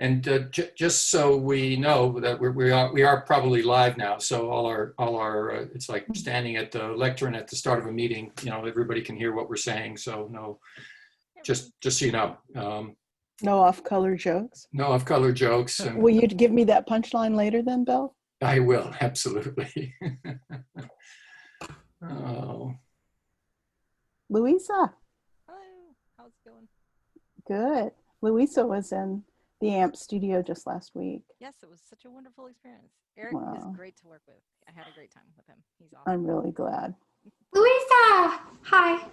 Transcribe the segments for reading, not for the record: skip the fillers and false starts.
And just so we know that we are probably live now. So all our it's like standing at the lectern at the start of a meeting. You know, everybody can hear what we're saying. So no, just so you know. No off-color jokes. No off-color jokes. Will you give me that punchline later then, Bill? I will, absolutely. Oh. Luisa. Hello, how's it going? Good. Luisa was in the AMP studio just last week. Yes, it was such a wonderful experience. Eric is great to work with. I had a great time with him. He's awesome. I'm really glad. Luisa! Hi.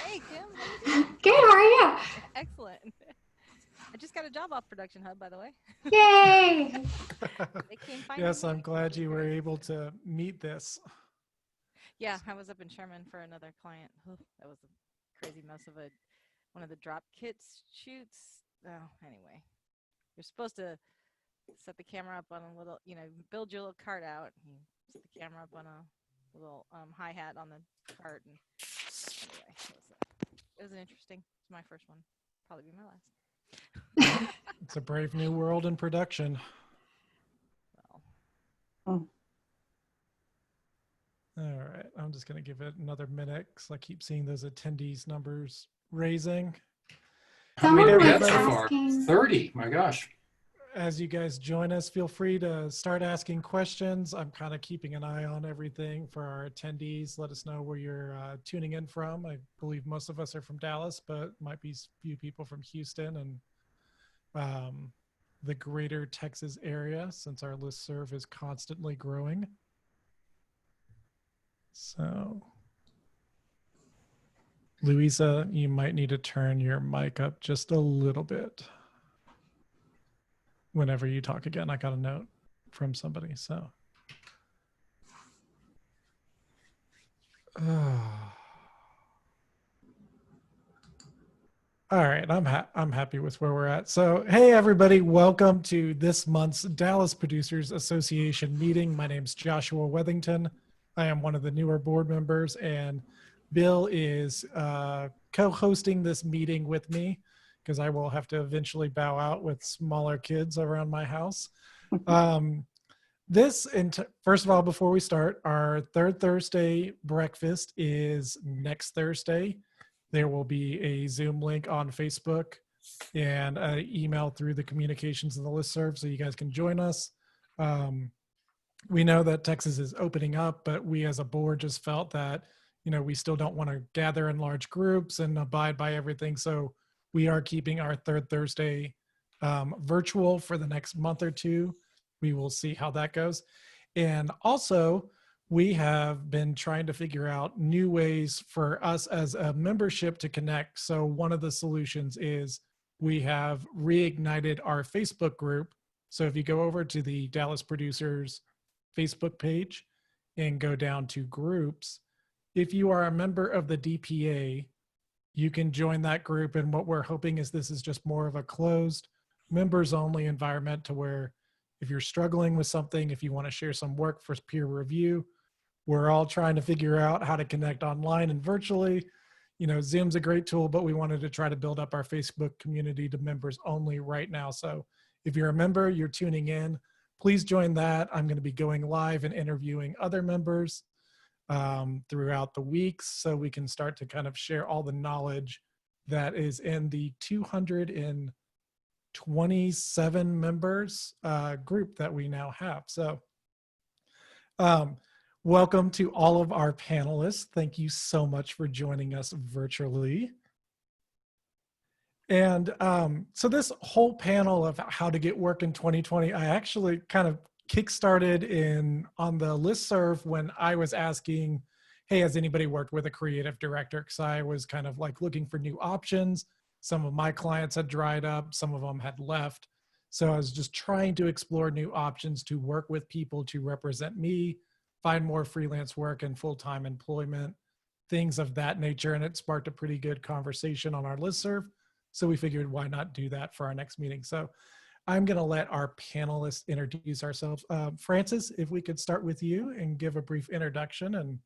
Hey, Kim. How you doing? Good, how are you? Excellent. I just got a job off ProductionHub, by the way. Yay! They came Yes, I'm glad you were able to meet this. Yeah, I was up in Sherman for another client. Oh, that was a crazy mess of one of the drop kits shoots. Oh, anyway, you're supposed to set the camera up on a little, build your little cart out. And set the camera up on a little hi-hat on the cart. And anyway, it was an interesting. It's my first one. Probably be my last. It's a brave new world in production. Well. All right, I'm just going to give it another minute because I keep seeing those attendees numbers raising. How many Someone did we have was so far? asking. 30, my gosh. As you guys join us, feel free to start asking questions. I'm kind of keeping an eye on everything for our attendees. Let us know where you're tuning in from. I believe most of us are from Dallas, but might be a few people from Houston and the greater Texas area, since our listserv is constantly growing. So, Luisa, you might need to turn your mic up just a little bit whenever you talk again. I got a note from somebody, so. All right, I'm happy with where we're at. So, hey everybody, welcome to this month's Dallas Producers Association meeting. My name's Joshua Wethington. I am one of the newer board members, and Bill is co-hosting this meeting with me because I will have to eventually bow out with smaller kids around my house. First of all, before we start, our third Thursday breakfast is next Thursday. There will be a Zoom link on Facebook and an email through the communications in the listserv so you guys can join us. We know that Texas is opening up, but we as a board just felt that, we still don't want to gather in large groups and abide by everything. So we are keeping our third Thursday virtual for the next month or two. We will see how that goes. And also, we have been trying to figure out new ways for us as a membership to connect. So one of the solutions is we have reignited our Facebook group. So if you go over to the Dallas Producers Facebook page and go down to groups, if you are a member of the DPA, you can join that group. And what we're hoping is this is just more of a closed members only environment to where if you're struggling with something, if you want to share some work for peer review, we're all trying to figure out how to connect online and virtually. Zoom's a great tool, but we wanted to try to build up our Facebook community to members only right now. So if you're a member, you're tuning in, please join that. I'm going to be going live and interviewing other members throughout the weeks so we can start to kind of share all the knowledge that is in the 227 members group that we now have. So welcome to all of our panelists. Thank you so much for joining us virtually. And so this whole panel of how to get work in 2020, I actually kind of kickstarted on the listserv when I was asking, hey, has anybody worked with a creative director? Because I was kind of like looking for new options. Some of my clients had dried up, some of them had left. So I was just trying to explore new options to work with people to represent me, find more freelance work and full-time employment, things of that nature. And it sparked a pretty good conversation on our listserv. So we figured, why not do that for our next meeting? So I'm going to let our panelists introduce ourselves. Francis, if we could start with you and give a brief introduction.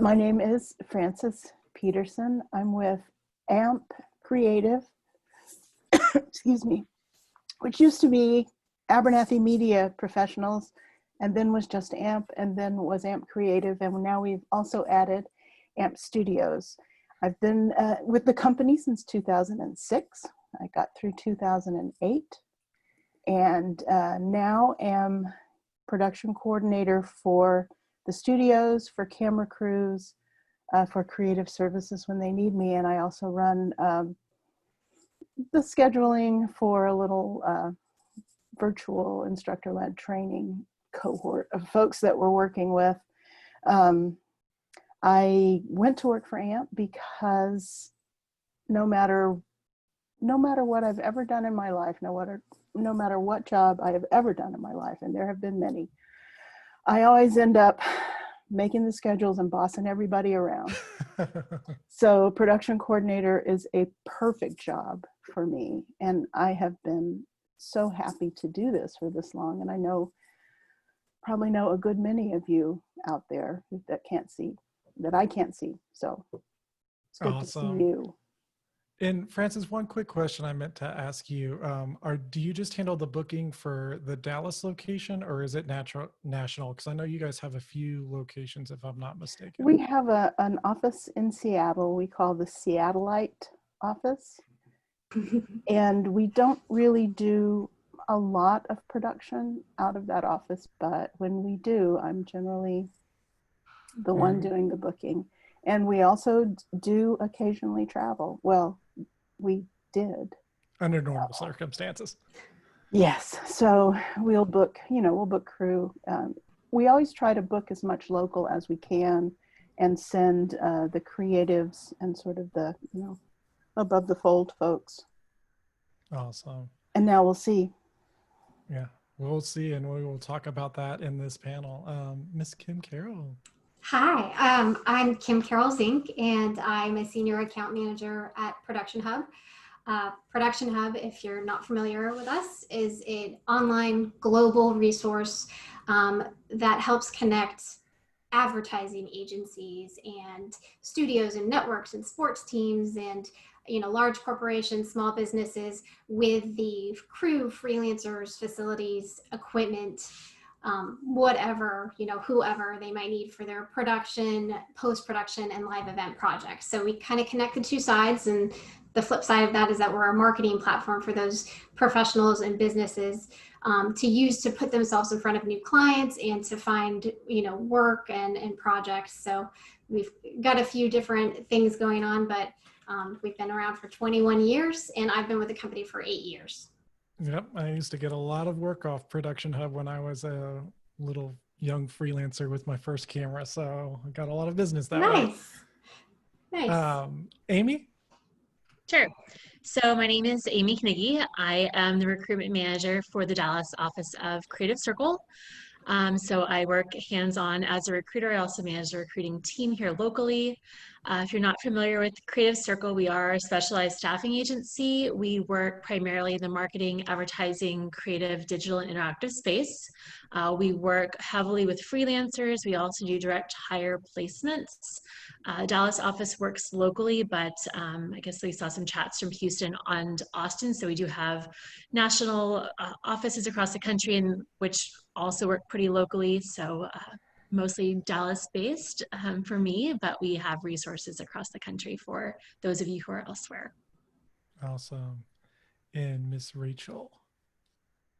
My name is Francis Peterson. I'm with AMP Creative. excuse me, which used to be Abernathy Media Professionals, and then was just AMP, and then was AMP Creative, and now we've also added AMP Studios. I've been with the company since 2006. I got through 2008, and now am production coordinator for the studios, for camera crews, for creative services when they need me, and I also run the scheduling for a little virtual instructor-led training cohort of folks that we're working with. I went to work for AMP because no matter what I've ever done in my life, no matter what job I have ever done in my life, and there have been many, I always end up making the schedules and bossing everybody around. So production coordinator is a perfect job for me, and I have been so happy to do this for this long, and I probably know a good many of you out there that I can't see. So it's good to see you. And Francis, one quick question I meant to ask you. Do you just handle the booking for the Dallas location, or is it national? Because I know you guys have a few locations, if I'm not mistaken. We have an office in Seattle we call the Seattleite office. And we don't really do a lot of production out of that office, but when we do, I'm generally the one doing the booking. And we also do occasionally travel. Well, we did. Under normal circumstances. Yes. So we'll book crew. We always try to book as much local as we can and send the creatives and sort of the, above the fold folks. Awesome. And now we'll see. Yeah, we'll see. And we will talk about that in this panel. Miss Kim Karel. Hi, I'm Kim Karel Zink, and I'm a senior account manager at ProductionHub. ProductionHub, if you're not familiar with us, is an online global resource that helps connect advertising agencies and studios and networks and sports teams and large corporations, small businesses with the crew, freelancers, facilities, equipment, whatever, whoever they might need for their production, post-production, and live event projects. So we kind of connect the two sides, and the flip side of that is that we're a marketing platform for those professionals and businesses to use to put themselves in front of new clients and to find, work and projects. So we've got a few different things going on, but we've been around for 21 years, and I've been with the company for 8 years. Yep, I used to get a lot of work off ProductionHub when I was a little young freelancer with my first camera, so I got a lot of business that way. Nice. Amy? Sure. So my name is Amy Knigge. I am the recruitment manager for the Dallas office of Creative Circle. So I work hands-on as a recruiter. I also manage the recruiting team here locally. If you're not familiar with Creative Circle, we are a specialized staffing agency. We work primarily in the marketing, advertising, creative, digital, and interactive space. We work heavily with freelancers. We also do direct hire placements. Dallas office works locally, but I guess we saw some chats from Houston and Austin. So we do have national offices across the country, and which also work pretty locally. So mostly Dallas based for me, but we have resources across the country for those of you who are elsewhere. Awesome. And Miss Rachel.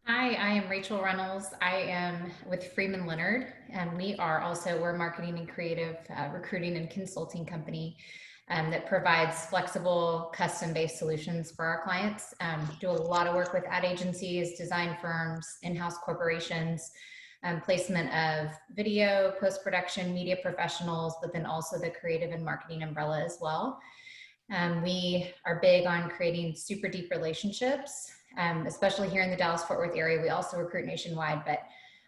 Hi, I am Rachel Runnels. I am with Freeman Leonard, and we're a marketing and creative recruiting and consulting company that provides flexible, custom-based solutions for our clients. Do a lot of work with ad agencies, design firms, in-house corporations, placement of video, post-production, media professionals, but then also the creative and marketing umbrella as well. We are big on creating super deep relationships, especially here in the Dallas-Fort Worth area. We also recruit nationwide, but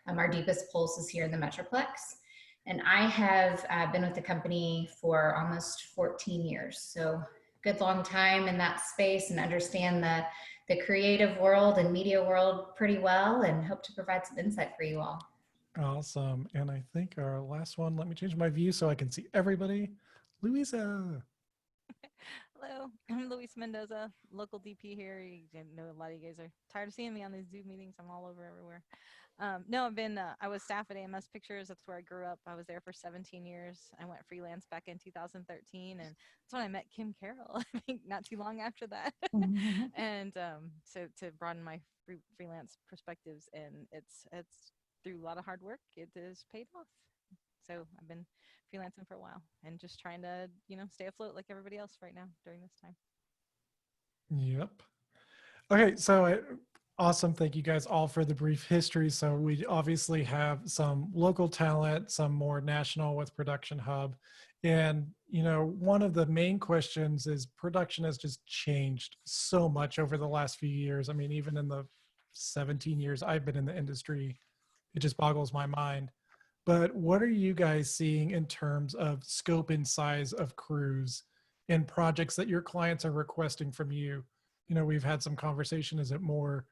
our deepest pulse is here in the Metroplex. And I have been with the company for almost 14 years. So good long time in that space, and understand the creative world and media world pretty well, and hope to provide some insight for you all. Awesome. And I think our last one, let me change my view so I can see everybody. Luisa. Hello, I'm Luisa Mendoza, local DP here. I know a lot of you guys are tired of seeing me on these Zoom meetings. I'm all over everywhere. No, I was staff at AMS Pictures. That's where I grew up. I was there for 17 years. I went freelance back in 2013, and that's when I met Kim Karel, I think not too long after that. And so to broaden my freelance perspectives, and it's through a lot of hard work, it has paid off. So I've been freelancing for a while and just trying to, stay afloat like everybody else right now during this time. Yep. Okay, so awesome. Thank you guys all for the brief history. So we obviously have some local talent, some more national with Production Hub. And, one of the main questions is production has just changed so much over the last few years. I mean, even in the 17 years I've been in the industry, it just boggles my mind. But what are you guys seeing in terms of scope and size of crews and projects that your clients are requesting from you? We've had some conversation. Is it more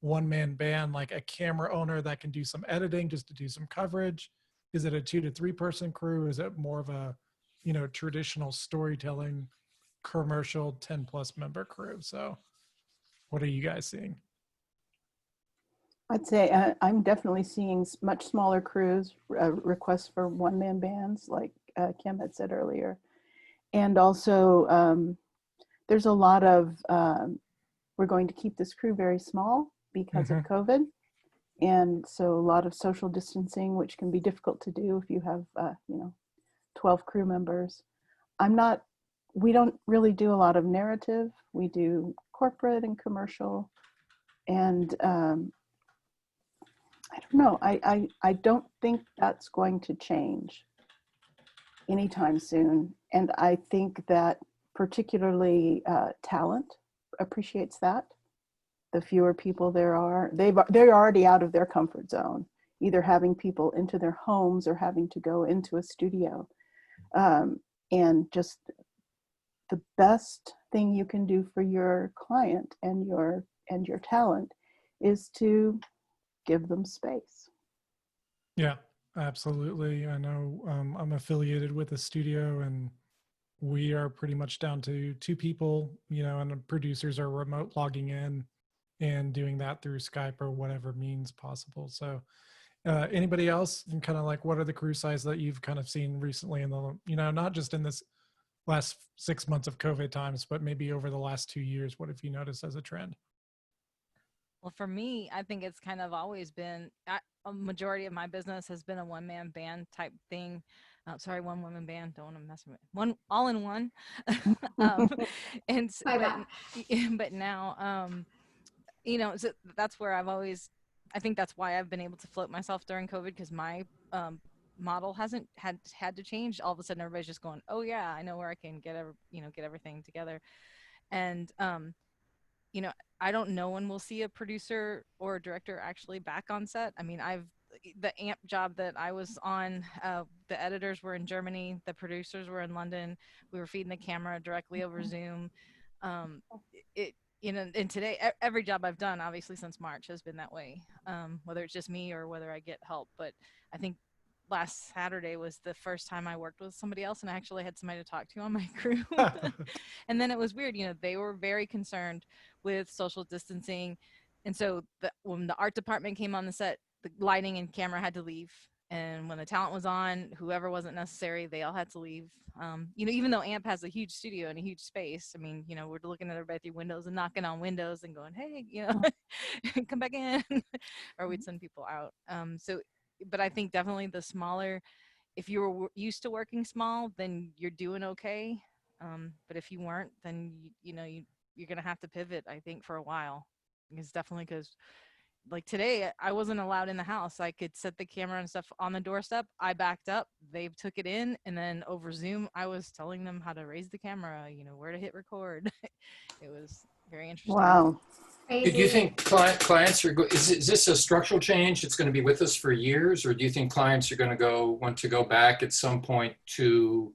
one-man band, like a camera owner that can do some editing just to do some coverage? Is it a 2 to 3 person crew? Is it more of a, traditional storytelling commercial 10+ member crew? So what are you guys seeing? I'd say I'm definitely seeing much smaller crews, requests for one-man bands, like Kim had said earlier. And also, there's a lot of, we're going to keep this crew very small because of COVID. And so a lot of social distancing, which can be difficult to do if you have, 12 crew members. We don't really do a lot of narrative. We do corporate and commercial. And I don't know, I don't think that's going to change anytime soon. And I think that particularly talent appreciates that. The fewer people there are, they're already out of their comfort zone, either having people into their homes or having to go into a studio. And just the best thing you can do for your client and your talent is to give them space. Yeah, absolutely. I know I'm affiliated with a studio, and we are pretty much down to 2 people, and the producers are remote logging in and doing that through Skype or whatever means possible. So anybody else, and kind of like, what are the crew size that you've kind of seen recently in the, not just in this last 6 months of COVID times, but maybe over the last 2 years? What have you noticed as a trend? Well, for me, I think it's kind of always been, a majority of my business has been a one-man band type thing. One woman band, don't want to mess with it. One all in one. But now, so that's where I think that's why I've been able to float myself during COVID, because my model hasn't had to change. All of a sudden, everybody's just going, oh yeah, I know where I can get everything together. And, I don't know when we'll see a producer or a director actually back on set. I mean, the AMP job that I was on, the editors were in Germany, the producers were in London. We were feeding the camera directly over Zoom. And today, every job I've done, obviously since March, has been that way, whether it's just me or whether I get help. But I think last Saturday was the first time I worked with somebody else and I actually had somebody to talk to on my crew. And then it was weird, they were very concerned with social distancing. And so when the art department came on the set, the lighting and camera had to leave. And when the talent was on, whoever wasn't necessary, they all had to leave. Even though AMP has a huge studio and a huge space, I mean, we're looking at everybody through windows and knocking on windows and going, hey, come back in, or we'd send people out. But I think definitely the smaller, if you were used to working small, then you're doing okay. But if you weren't, then you're gonna have to pivot, I think, for a while. It's definitely because, like today, I wasn't allowed in the house. I could set the camera and stuff on the doorstep. I backed up. They took it in, and then over Zoom, I was telling them how to raise the camera. Where to hit record. It was very interesting. Wow. Do you think clients are, is this a structural change that's going to be with us for years, or do you think clients are going to want to go back at some point to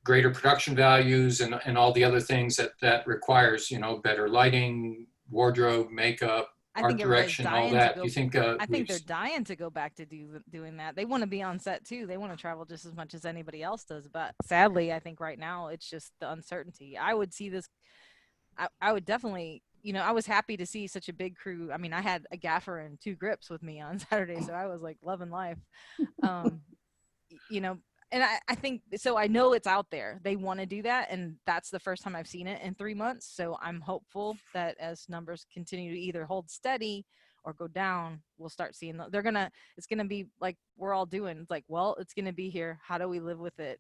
greater production values and all the other things that requires, better lighting, wardrobe, makeup, I art think everybody's direction, all dying to that. go. Do you think I think we've they're dying to go back to doing that. They want to be on set too. They want to travel just as much as anybody else does. But sadly, I think right now it's just the uncertainty. I would see this. I would definitely, I was happy to see such a big crew. I mean, I had a gaffer and 2 grips with me on Saturday, so I was like loving life. Um, you know, and I think so. I know it's out there. They want to do that, and that's the first time I've seen it in 3 months. So I'm hopeful that as numbers continue to either hold steady or go down, we'll start seeing. It's gonna be like we're all doing. It's like, well, it's gonna be here. How do we live with it?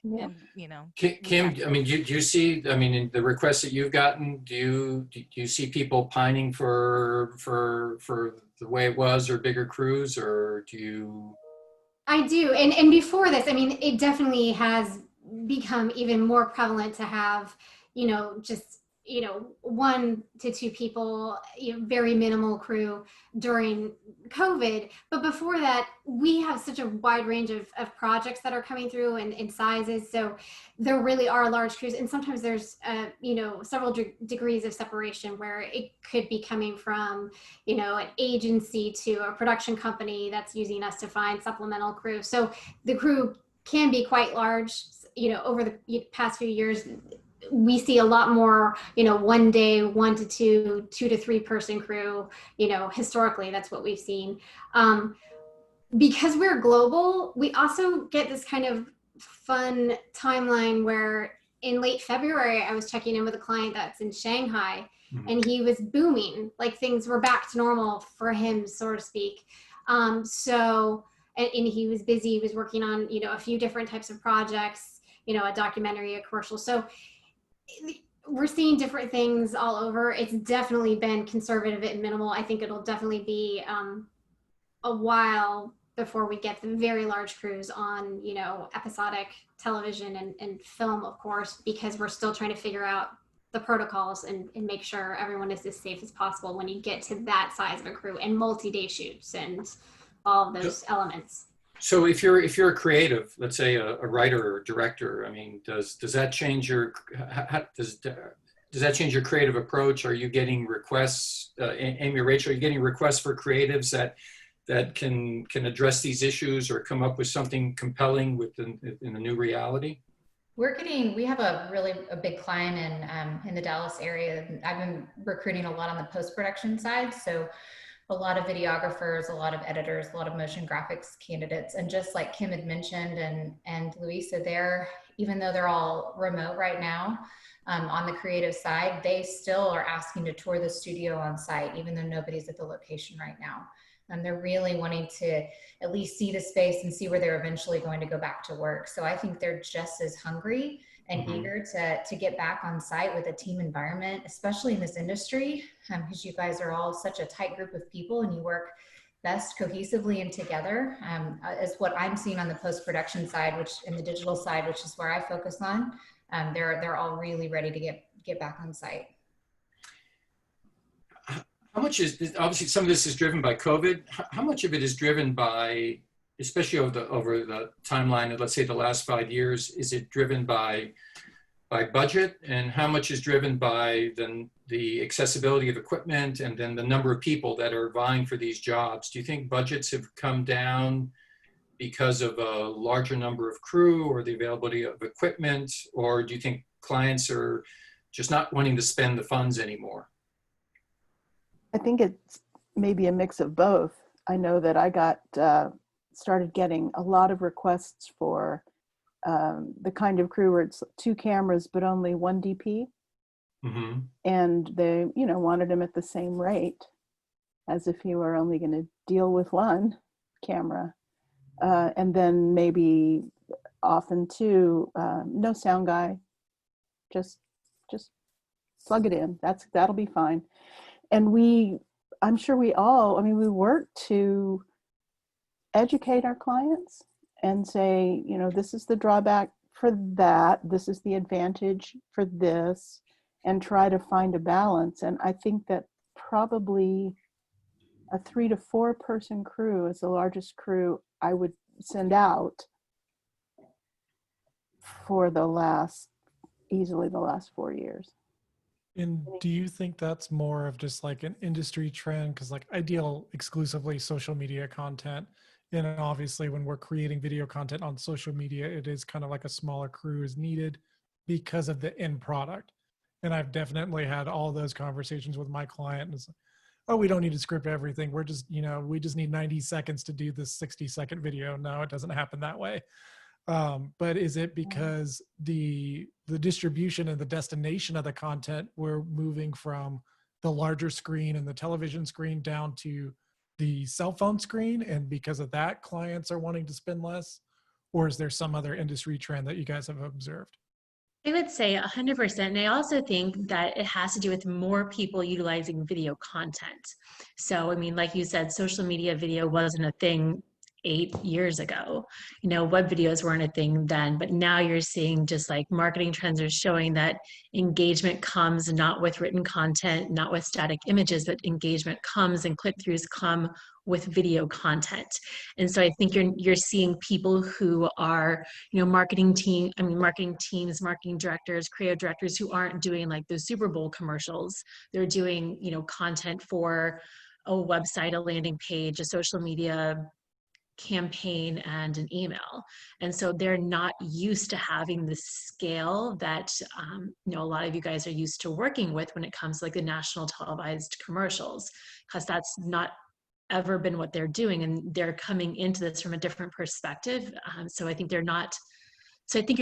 Yeah. And Kim, I mean, do you see, I mean, in the requests that you've gotten, do you see people pining for the way it was or bigger crews, or do you? I do. And before this, I mean, it definitely has become even more prevalent to have, just, 1 to 2 people, very minimal crew during COVID. But before that, we have such a wide range of projects that are coming through and sizes. So there really are large crews. And sometimes there's, several degrees of separation where it could be coming from, an agency to a production company that's using us to find supplemental crew. So the crew can be quite large. Over the past few years, we see a lot more, 1 day, 1 to 2, 2 to 3 person crew. Historically, that's what we've seen. Because we're global, we also get this kind of fun timeline where in late February, I was checking in with a client that's in Shanghai, and he was booming, like things were back to normal for him, so to speak. And he was busy. He was working on, a few different types of projects, a documentary, a commercial. So we're seeing different things all over. It's definitely been conservative and minimal. I think it'll definitely be a while before we get the very large crews on, episodic television and film, of course, because we're still trying to figure out the protocols and make sure everyone is as safe as possible when you get to that size of a crew and multi-day shoots and all of those elements. So if you're a creative, let's say a writer or director, I mean, does that change your does that change your creative approach? Are you getting requests, Amy or Rachel? Are you getting requests for creatives that can address these issues or come up with something compelling in the new reality? We have a big client in the Dallas area. I've been recruiting a lot on the post-production side. So a lot of videographers, a lot of editors, a lot of motion graphics candidates. And just like Kim had mentioned and Luisa, even though they're all remote right now, on the creative side, they still are asking to tour the studio on site, even though nobody's at the location right now. And they're really wanting to at least see the space and see where they're eventually going to go back to work. So I think they're just as hungry and eager to get back on site with a team environment, especially in this industry, because you guys are all such a tight group of people and you work best cohesively and together, is what I'm seeing on the post-production side, which in the digital side, which is where I focus on. They're all really ready to get back on site. How much is, obviously some of this is driven by COVID. How much of it is driven by, especially over the timeline of, let's say, the last 5 years, is it driven by budget, and how much is driven by the accessibility of equipment and then the number of people that are vying for these jobs? Do you think budgets have come down because of a larger number of crew or the availability of equipment, or do you think clients are just not wanting to spend the funds anymore? I think it's maybe a mix of both. I know that I started getting a lot of requests for the kind of crew where it's 2 cameras but only 1 DP, and they wanted them at the same rate as if you were only going to deal with 1 camera, and then maybe often 2, no sound guy, just plug it in. That'll be fine. And I'm sure we work to educate our clients and say, this is the drawback for that, this is the advantage for this, and try to find a balance. And I think that probably a 3 to 4 person crew is the largest crew I would send out for easily the last 4 years. And do you think that's more of just like an industry trend? Because like I deal exclusively social media content. And obviously when we're creating video content on social media, it is kind of like a smaller crew is needed because of the end product. And I've definitely had all those conversations with my client. And it's like, oh, we don't need to script everything. We're just, we just need 90 seconds to do this 60-second video. No, it doesn't happen that way. But is it because the distribution and the destination of the content, we're moving from the larger screen and the television screen down to the cell phone screen, and because of that clients are wanting to spend less? Or is there some other industry trend that you guys have observed? I would say 100%. And I also think that it has to do with more people utilizing video content. So, I mean, like you said, social media video wasn't a thing 8 years ago. Web videos weren't a thing then, but now you're seeing just like marketing trends are showing that engagement comes not with written content, not with static images, but engagement comes and click-throughs come with video content. And so I think you're seeing people who are, marketing teams, marketing directors, creative directors who aren't doing like those Super Bowl commercials. They're doing, content for a website, a landing page, a social media campaign, and an email. And so they're not used to having the scale that a lot of you guys are used to working with when it comes to like the national televised commercials, because that's not ever been what they're doing, and they're coming into this from a different perspective. So I think you're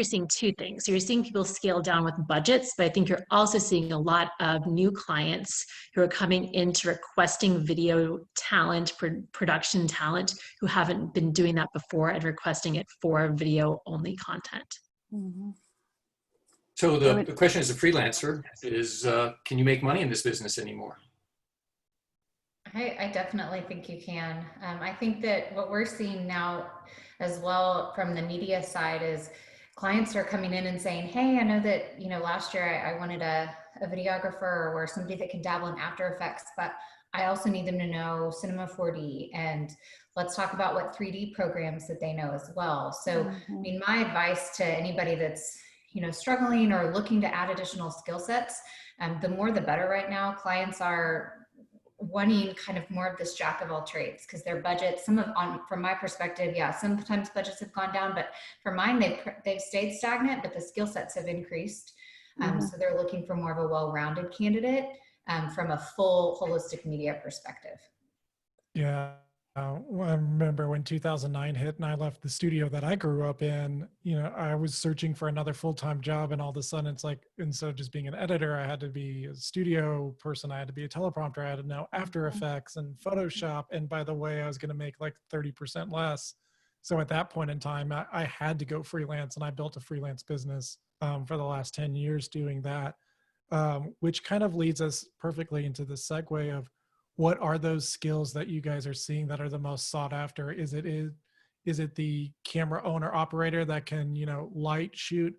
seeing two things. So you're seeing people scale down with budgets, but I think you're also seeing a lot of new clients who are coming into requesting video talent, production talent, who haven't been doing that before and requesting it for video only content. Mm-hmm. So the question as a freelancer is, can you make money in this business anymore? I definitely think you can. I think that what we're seeing now as well from the media side is clients are coming in and saying, hey, I know that, last year I wanted a videographer or somebody that can dabble in After Effects, but I also need them to know Cinema 4D, and let's talk about what 3D programs that they know as well. So, I mean, my advice to anybody that's, struggling or looking to add additional skill sets, the more the better right now. Clients are wanting kind of more of this jack of all trades, because their budget, from my perspective, yeah, sometimes budgets have gone down, but for mine, they've stayed stagnant, but the skill sets have increased. So they're looking for more of a well-rounded candidate from a full holistic media perspective. Yeah. Well, I remember when 2009 hit and I left the studio that I grew up in, I was searching for another full-time job, and all of a sudden it's like, instead of just being an editor, I had to be a studio person. I had to be a teleprompter. I had to know After Effects and Photoshop. And by the way, I was going to make like 30% less. So at that point in time, I had to go freelance, and I built a freelance business for the last 10 years doing that, which kind of leads us perfectly into the segue of, what are those skills that you guys are seeing that are the most sought after? Is it the camera owner operator that can, light, shoot,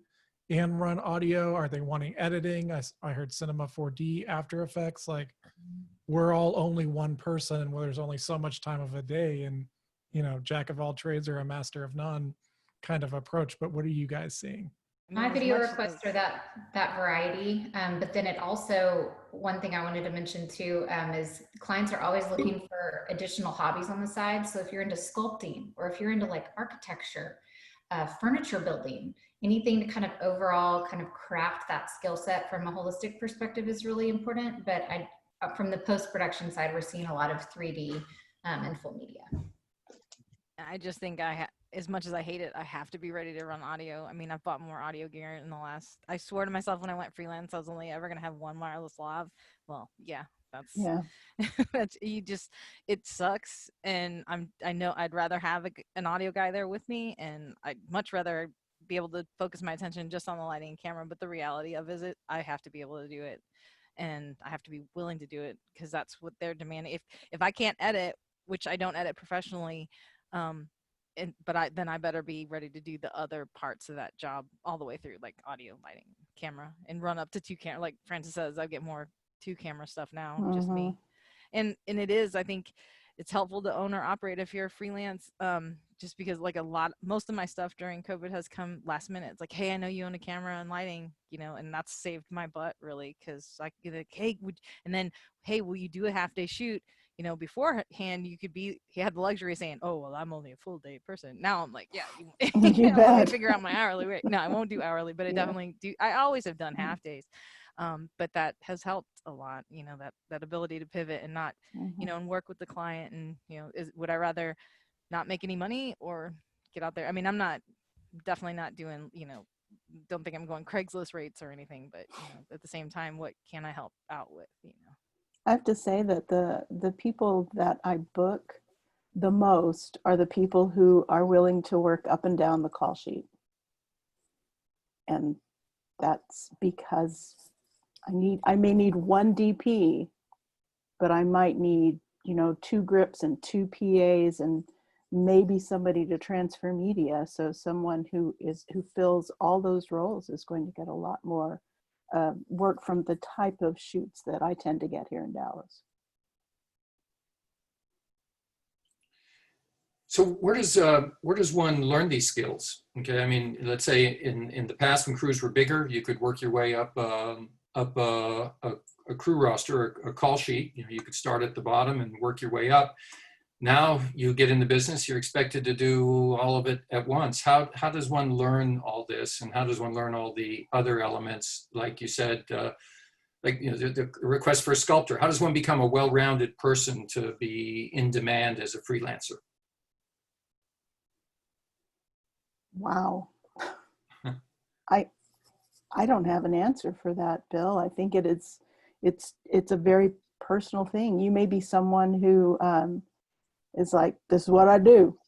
and run audio? Are they wanting editing? I heard Cinema 4D, After Effects. Like, we're all only one person where there's only so much time of a day, and, jack of all trades or a master of none kind of approach. But what are you guys seeing? My video requests are that variety, but then it also, one thing I wanted to mention too, is clients are always looking for additional hobbies on the side. So if you're into sculpting, or if you're into like architecture, furniture building, anything to kind of overall kind of craft that skill set from a holistic perspective is really important. But from the post-production side, we're seeing a lot of 3D and full media. I just think as much as I hate it, I have to be ready to run audio. I mean, I've bought more audio gear in the last, I swore to myself when I went freelance, I was only ever going to have one wireless lav. Well, yeah, it sucks. And I know I'd rather have an audio guy there with me, and I'd much rather be able to focus my attention just on the lighting and camera. But the reality of it, I have to be able to do it, and I have to be willing to do it, because that's what they're demanding. If I can't edit, which I don't edit professionally, then I better be ready to do the other parts of that job all the way through, like audio, lighting, camera, and run up to 2 camera. Like Francis says, I get more 2 camera stuff now, just me. And it is, I think, it's helpful to own or operate if you're a freelance, just because like most of my stuff during COVID has come last minute. It's like, hey, I know you own a camera and lighting, you know, and that's saved my butt really, because I could like, hey, and then, hey, will you do a half-day shoot? You know, beforehand he had the luxury of saying, oh, well, I'm only a full day person. Now I'm like, yeah, You let me bet. figure out my hourly rate. No, I won't do hourly, but I Yeah. definitely do. I always have done half days. But that has helped a lot, you know, that ability to pivot and not, you know, and work with the client. And, you know, would I rather not make any money or get out there? I mean, I'm definitely not doing, you know, don't think I'm going Craigslist rates or anything, but you know, at the same time, what can I help out with, you know? I have to say that the people that I book the most are the people who are willing to work up and down the call sheet. And that's because I may need one DP, but I might need, you know, 2 grips and 2 PAs and maybe somebody to transfer media. So someone who fills all those roles is going to get a lot more work from the type of shoots that I tend to get here in Dallas. So where does one learn these skills? Okay, I mean, let's say in the past when crews were bigger, you could work your way up a crew roster, a call sheet. You know, you could start at the bottom and work your way up. Now you get in the business, you're expected to do all of it at once. How does one learn all this, and how does one learn all the other elements, like you said, like, you know, the request for a sculptor? How does one become a well-rounded person to be in demand as a freelancer? Wow. I don't have an answer for that, Bill. I think it's a very personal thing. You may be someone who is like, this is what I do,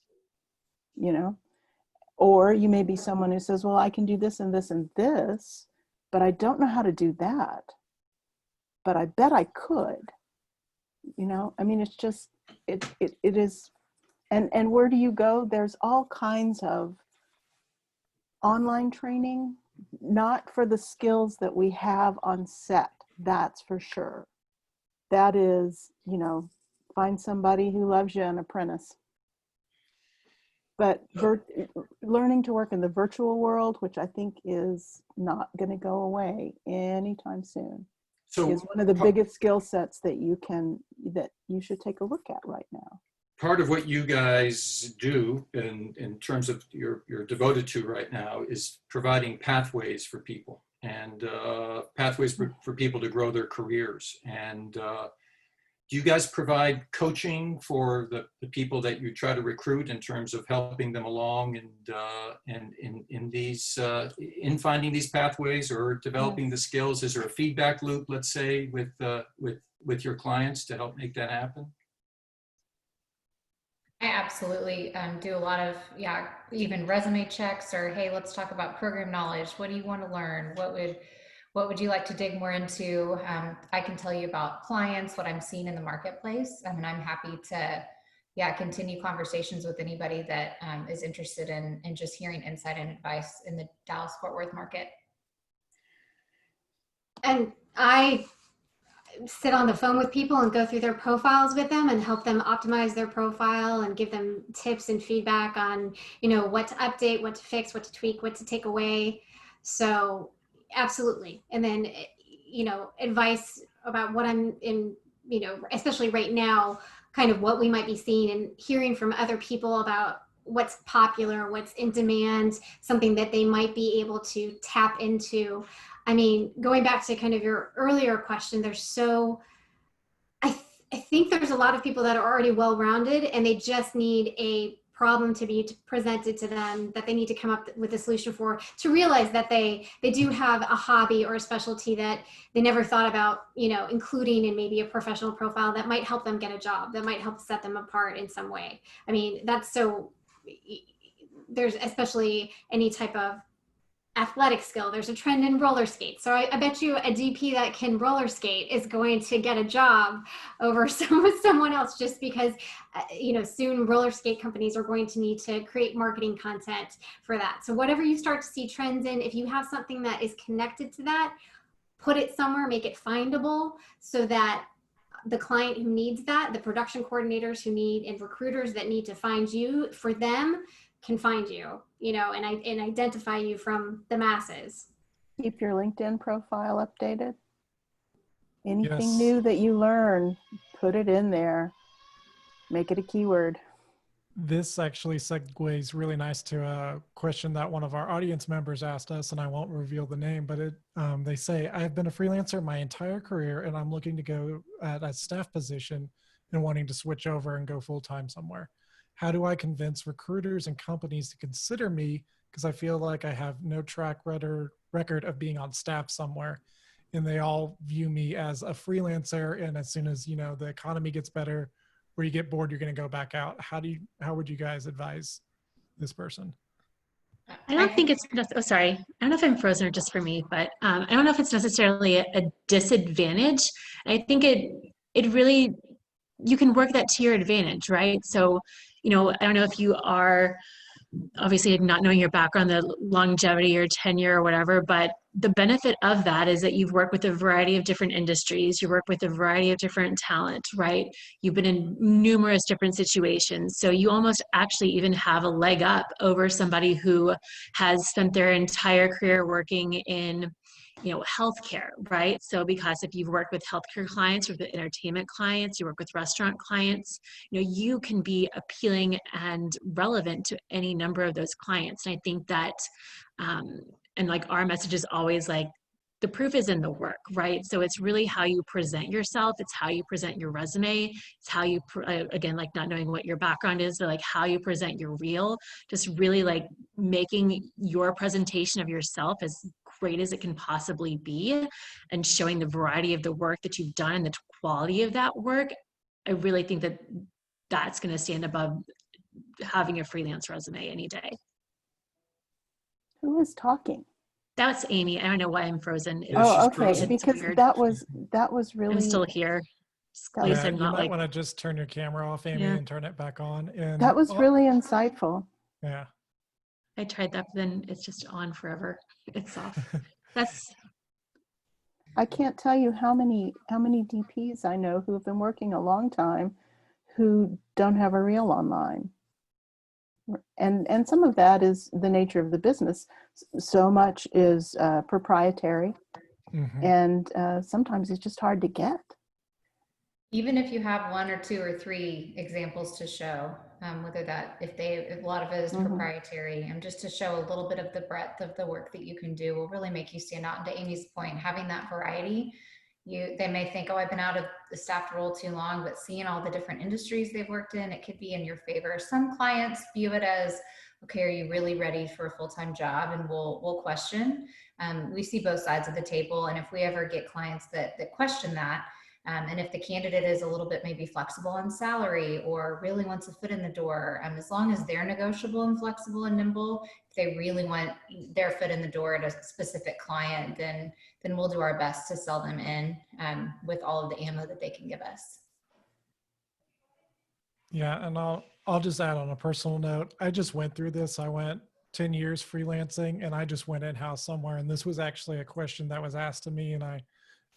you know, or you may be someone who says, well, I can do this and this and this, but I don't know how to do that, but I bet I could, you know. I mean, it's just, it is, and where do you go? There's all kinds of online training, not for the skills that we have on set, that's for sure. That is, you know, find somebody who loves you, an apprentice. But learning to work in the virtual world, which I think is not going to go away anytime soon, So is one of the biggest skill sets that you should take a look at right now. Part of what you guys do in terms of you're devoted to right now is providing pathways for people, and pathways for people to grow their careers. And do you guys provide coaching for the people that you try to recruit in terms of helping them along and in finding these pathways or developing the skills? Is there a feedback loop, let's say, with your clients to help make that happen? I absolutely do a lot of, even resume checks, or, hey, let's talk about program knowledge. What do you want to learn? What would you like to dig more into? I can tell you about clients, what I'm seeing in the marketplace. I mean, I'm happy to, continue conversations with anybody that is interested in just hearing insight and advice in the Dallas-Fort Worth market. And I sit on the phone with people and go through their profiles with them and help them optimize their profile and give them tips and feedback on, you know, what to update, what to fix, what to tweak, what to take away. So absolutely. And then, you know, advice about what I'm in, you know, especially right now, kind of what we might be seeing and hearing from other people about what's popular, what's in demand, something that they might be able to tap into. I mean, going back to kind of your earlier question, I think there's a lot of people that are already well-rounded and they just need a problem to be presented to them that they need to come up with a solution for, to realize that they do have a hobby or a specialty that they never thought about, you know, including in maybe a professional profile that might help them get a job, that might help set them apart in some way. I mean, there's especially any type of athletic skill. There's a trend in roller skates. So I bet you a DP that can roller skate is going to get a job over someone else, just because, you know, soon roller skate companies are going to need to create marketing content for that. So whatever you start to see trends in, if you have something that is connected to that, put it somewhere, make it findable so that the client who needs that, the production coordinators who need, and recruiters that need to find you, for them can find you, you know, and identify you from the masses. Keep your LinkedIn profile updated. Anything Yes. new that you learn, put it in there. Make it a keyword. This actually segues really nice to a question that one of our audience members asked us, and I won't reveal the name, but they say, I've been a freelancer my entire career, and I'm looking to go at a staff position and wanting to switch over and go full-time somewhere. How do I convince recruiters and companies to consider me? Because I feel like I have no track record of being on staff somewhere, and they all view me as a freelancer, and as soon as, you know, the economy gets better, where you get bored, you're going to go back out. How would you guys advise this person? I don't think it's, oh, sorry. I don't know if I'm frozen or just for me, but I don't know if it's necessarily a disadvantage. I think it really, you can work that to your advantage, right? So, you know, I don't know if you are obviously not knowing your background, the longevity or tenure or whatever, but the benefit of that is that you've worked with a variety of different industries, you work with a variety of different talent, right? You've been in numerous different situations. So you almost actually even have a leg up over somebody who has spent their entire career working in, you know, healthcare, right? So because if you've worked with healthcare clients or with entertainment clients, you work with restaurant clients, you know, you can be appealing and relevant to any number of those clients. And I think that, and like our message is always like, the proof is in the work, right? So it's really how you present yourself. It's how you present your resume. It's how you, again, like not knowing what your background is, but like how you present your reel, just really like making your presentation of yourself as great as it can possibly be and showing the variety of the work that you've done and the quality of that work. I really think that that's going to stand above having a freelance resume any day. Who is talking? That's Amy. I don't know why I'm frozen. Yeah, she's Oh, okay, frozen. because weird. that was really. I'm still here. That At was- least Yeah, I'm you not might like, want to just turn your camera off, Amy, Yeah. and turn it back on. And That was really insightful. yeah. I tried that, but then it's just on forever. It's off. That's, I can't tell you how many DPs I know who have been working a long time who don't have a reel online. And some of that is the nature of the business. So much is proprietary, Mhm. and sometimes it's just hard to get. Even if you have 1 or 2 or 3 examples to show, whether that, if a lot of it is proprietary, and just to show a little bit of the breadth of the work that you can do will really make you stand out. And to Amy's point, having that variety, they may think, oh, I've been out of the staffed role too long, but seeing all the different industries they've worked in, it could be in your favor. Some clients view it as, okay, are you really ready for a full-time job? And we'll question. We see both sides of the table. And if we ever get clients that question that, and if the candidate is a little bit maybe flexible on salary or really wants a foot in the door, as long as they're negotiable and flexible and nimble, if they really want their foot in the door at a specific client, then we'll do our best to sell them in with all of the ammo that they can give us. Yeah, and I'll just add on a personal note. I just went through this. I went 10 years freelancing, and I just went in-house somewhere. And this was actually a question that was asked to me, and I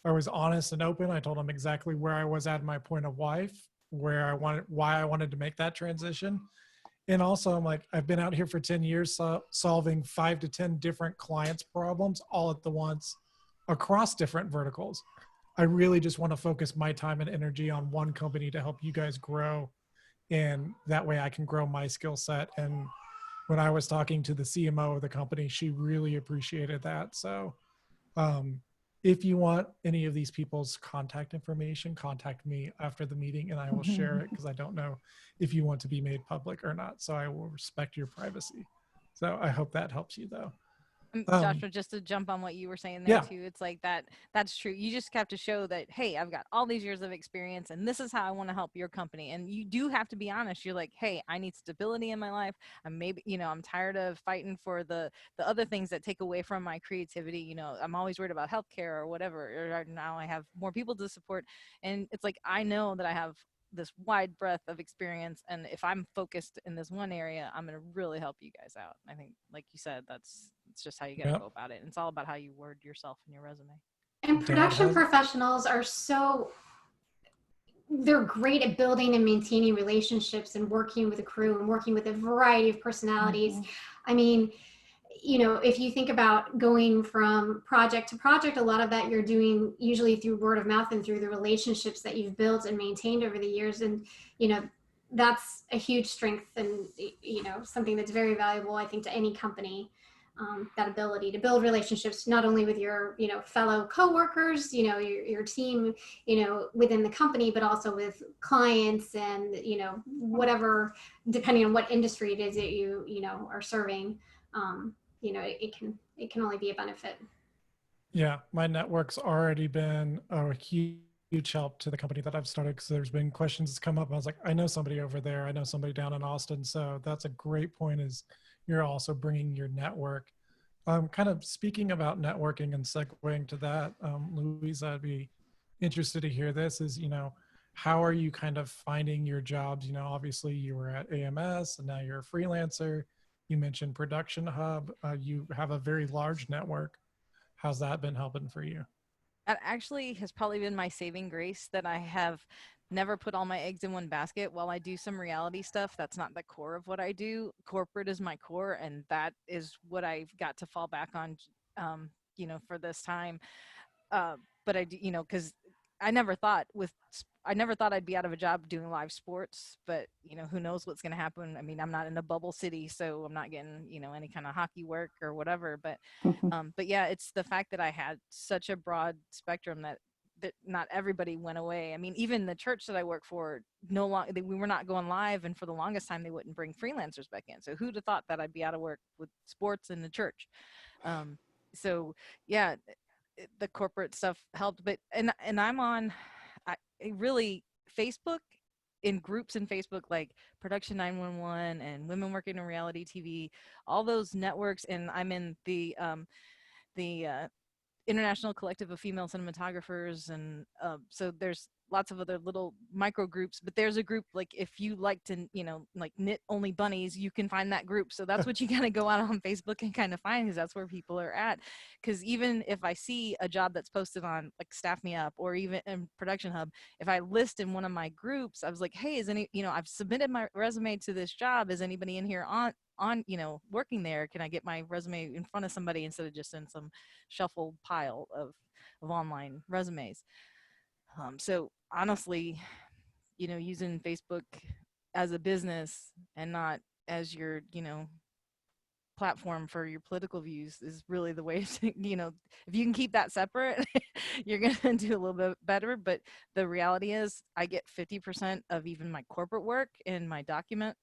was honest and open. I told them exactly where I was at my point of life, why I wanted to make that transition. And also I'm like, I've been out here for 10 years solving 5 to 10 different clients' problems all at the once across different verticals. I really just want to focus my time and energy on one company to help you guys grow. And that way I can grow my skill set. And when I was talking to the CMO of the company, she really appreciated that. So, if you want any of these people's contact information, contact me after the meeting and I will share it, because I don't know if you want to be made public or not. So I will respect your privacy. So I hope that helps you though. Joshua, just to jump on what you were saying there Yeah. too, it's like that's true. You just have to show that, hey, I've got all these years of experience and this is how I want to help your company. And you do have to be honest. You're like, hey, I need stability in my life. I'm tired of fighting for the other things that take away from my creativity. I'm always worried about healthcare or whatever, or now I have more people to support. And it's like, I know that I have this wide breadth of experience, and if I'm focused in this one area, I'm going to really help you guys out. I think, like you said, it's just how you got to go about it. And it's all about how you word yourself in your resume. And production professionals are so, they're great at building and maintaining relationships and working with a crew and working with a variety of personalities. I mean, if you think about going from project to project, a lot of that you're doing usually through word of mouth and through the relationships that you've built and maintained over the years. And, that's a huge strength and, something that's very valuable, I think, to any company. That ability to build relationships, not only with your, fellow coworkers, your team, within the company, but also with clients and, whatever, depending on what industry it is that you, are serving. It can only be a benefit. Yeah, my network's already been a huge help to the company that I've started, because there's been questions that's come up. I was like, I know somebody over there. I know somebody down in Austin. So that's a great point, is you're also bringing your network. Kind of speaking about networking and segueing to that, Luisa, I'd be interested to hear this is, how are you kind of finding your jobs? Obviously you were at AMS and now you're a freelancer. You mentioned ProductionHub. You have a very large network. How's that been helping for you? That actually has probably been my saving grace, that I have never put all my eggs in one basket. While I do some reality stuff, that's not the core of what I do. Corporate is my core, and that is what I've got to fall back on, for this time. But I do, because I never thought I'd be out of a job doing live sports, but who knows what's going to happen. I mean, I'm not in a bubble city, so I'm not getting, any kind of hockey work or whatever, but yeah, it's the fact that I had such a broad spectrum that not everybody went away. I mean, even the church that I work for, we were not going live, and for the longest time they wouldn't bring freelancers back in. So who'd have thought that I'd be out of work with sports in the church? So yeah, the corporate stuff helped, but and I'm on really Facebook, in groups in Facebook like Production 911 and Women Working in Reality TV, all those networks, and I'm in the International Collective of Female Cinematographers, and so there's lots of other little micro groups, but there's a group, like if you like to like knit only bunnies, you can find that group. So that's what you gotta go out on Facebook and kind of find, because that's where people are at. Because even if I see a job that's posted on like Staff Me Up or even in ProductionHub, if I list in one of my groups, I was like, hey, I've submitted my resume to this job, is anybody in here on working there? Can I get my resume in front of somebody instead of just in some shuffled pile of online resumes? So honestly, using Facebook as a business and not as your, platform for your political views is really the way to, if you can keep that separate, you're going to do a little bit better. But the reality is I get 50% of even my corporate work and my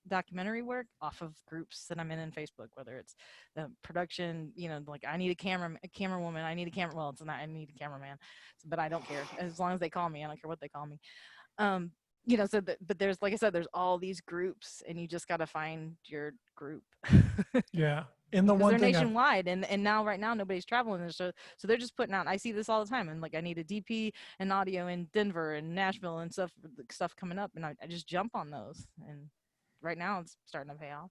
documentary work off of groups that I'm in Facebook, whether it's the production, like I need a camera woman, I need a camera. Well, it's not, I need a cameraman, but I don't care as long as they call me. I don't care what they call me. But there's, like I said, there's all these groups, and you just got to find your group. Yeah. And the one they're thing nationwide, and right now nobody's traveling, so they're just putting out. I see this all the time, and like I need a DP and audio in Denver and Nashville and stuff coming up, and I just jump on those, and right now it's starting to pay off.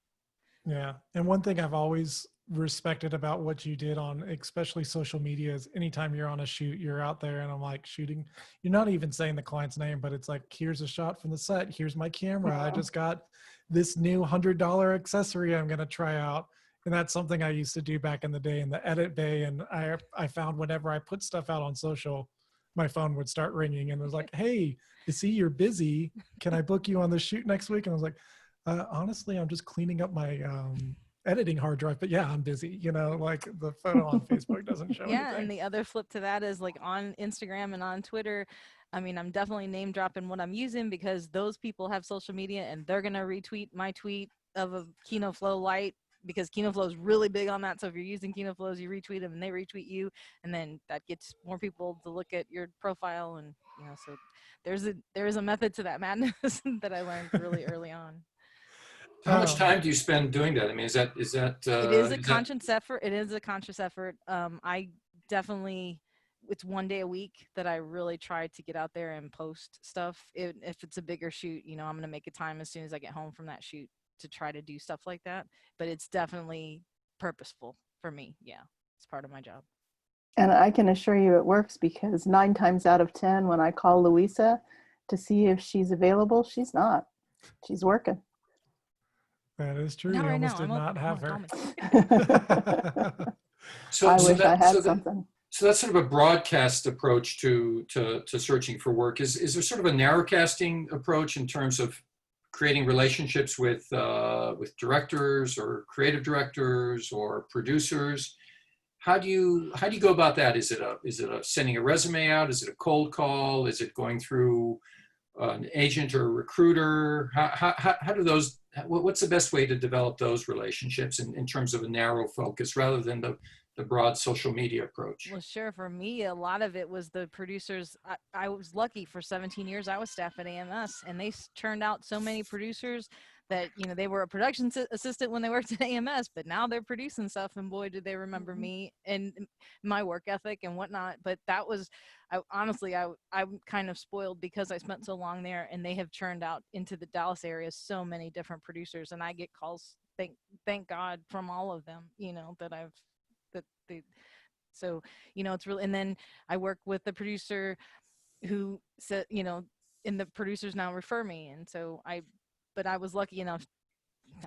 Yeah. And one thing I've always respected about what you did on especially social media is anytime you're on a shoot, you're out there, and I'm like shooting, you're not even saying the client's name, but it's like, here's a shot from the set. Here's my camera. I just got this new $100 accessory I'm going to try out. And that's something I used to do back in the day in the edit bay. And I found whenever I put stuff out on social, my phone would start ringing and it was like, hey, I see you're busy. Can I book you on the shoot next week? And I was like, honestly, I'm just cleaning up my editing hard drive, but yeah, I'm busy, like the photo on Facebook doesn't show anything. And the other flip to that is like on Instagram and on Twitter, I mean, I'm definitely name dropping what I'm using, because those people have social media and they're going to retweet my tweet of a KinoFlow Lite, because KinoFlow is really big on that. So if you're using KinoFlows, you retweet them and they retweet you, and then that gets more people to look at your profile. And so there is a method to that madness that I learned really early on. How much time do you spend doing that? I mean, is that it is a conscious effort. It is a conscious effort. I definitely, it's one day a week that I really try to get out there and post stuff. If it's a bigger shoot, I'm going to make a time as soon as I get home from that shoot to try to do stuff like that. But it's definitely purposeful for me. Yeah, it's part of my job. And I can assure you it works, because 9 times out of 10, when I call Luisa, to see if she's available. She's not. She's working. That is true. Not We right almost now. did I'm not have open. her. Call me. I wish I had something. So that's sort of a broadcast approach to searching for work. Is there sort of a narrowcasting approach in terms of creating relationships with directors or creative directors or producers? How do you go about that? Is it a sending a resume out? Is it a cold call? Is it going through an agent or a recruiter? How do those? What's the best way to develop those relationships in terms of a narrow focus rather than the broad social media approach? Well, sure. For me, a lot of it was the producers. I was lucky for 17 years. I was staff at AMS, and they churned out so many producers that, you know, they were a production assistant when they worked at AMS, but now they're producing stuff, and boy, did they remember me and my work ethic and whatnot. But that was, honestly, I'm kind of spoiled because I spent so long there, and they have churned out into the Dallas area so many different producers, and I get calls, thank God, from all of them, you know, so, you know, it's really, and then I work with the producer who said, you know, and the producers now refer me. And so but I was lucky enough,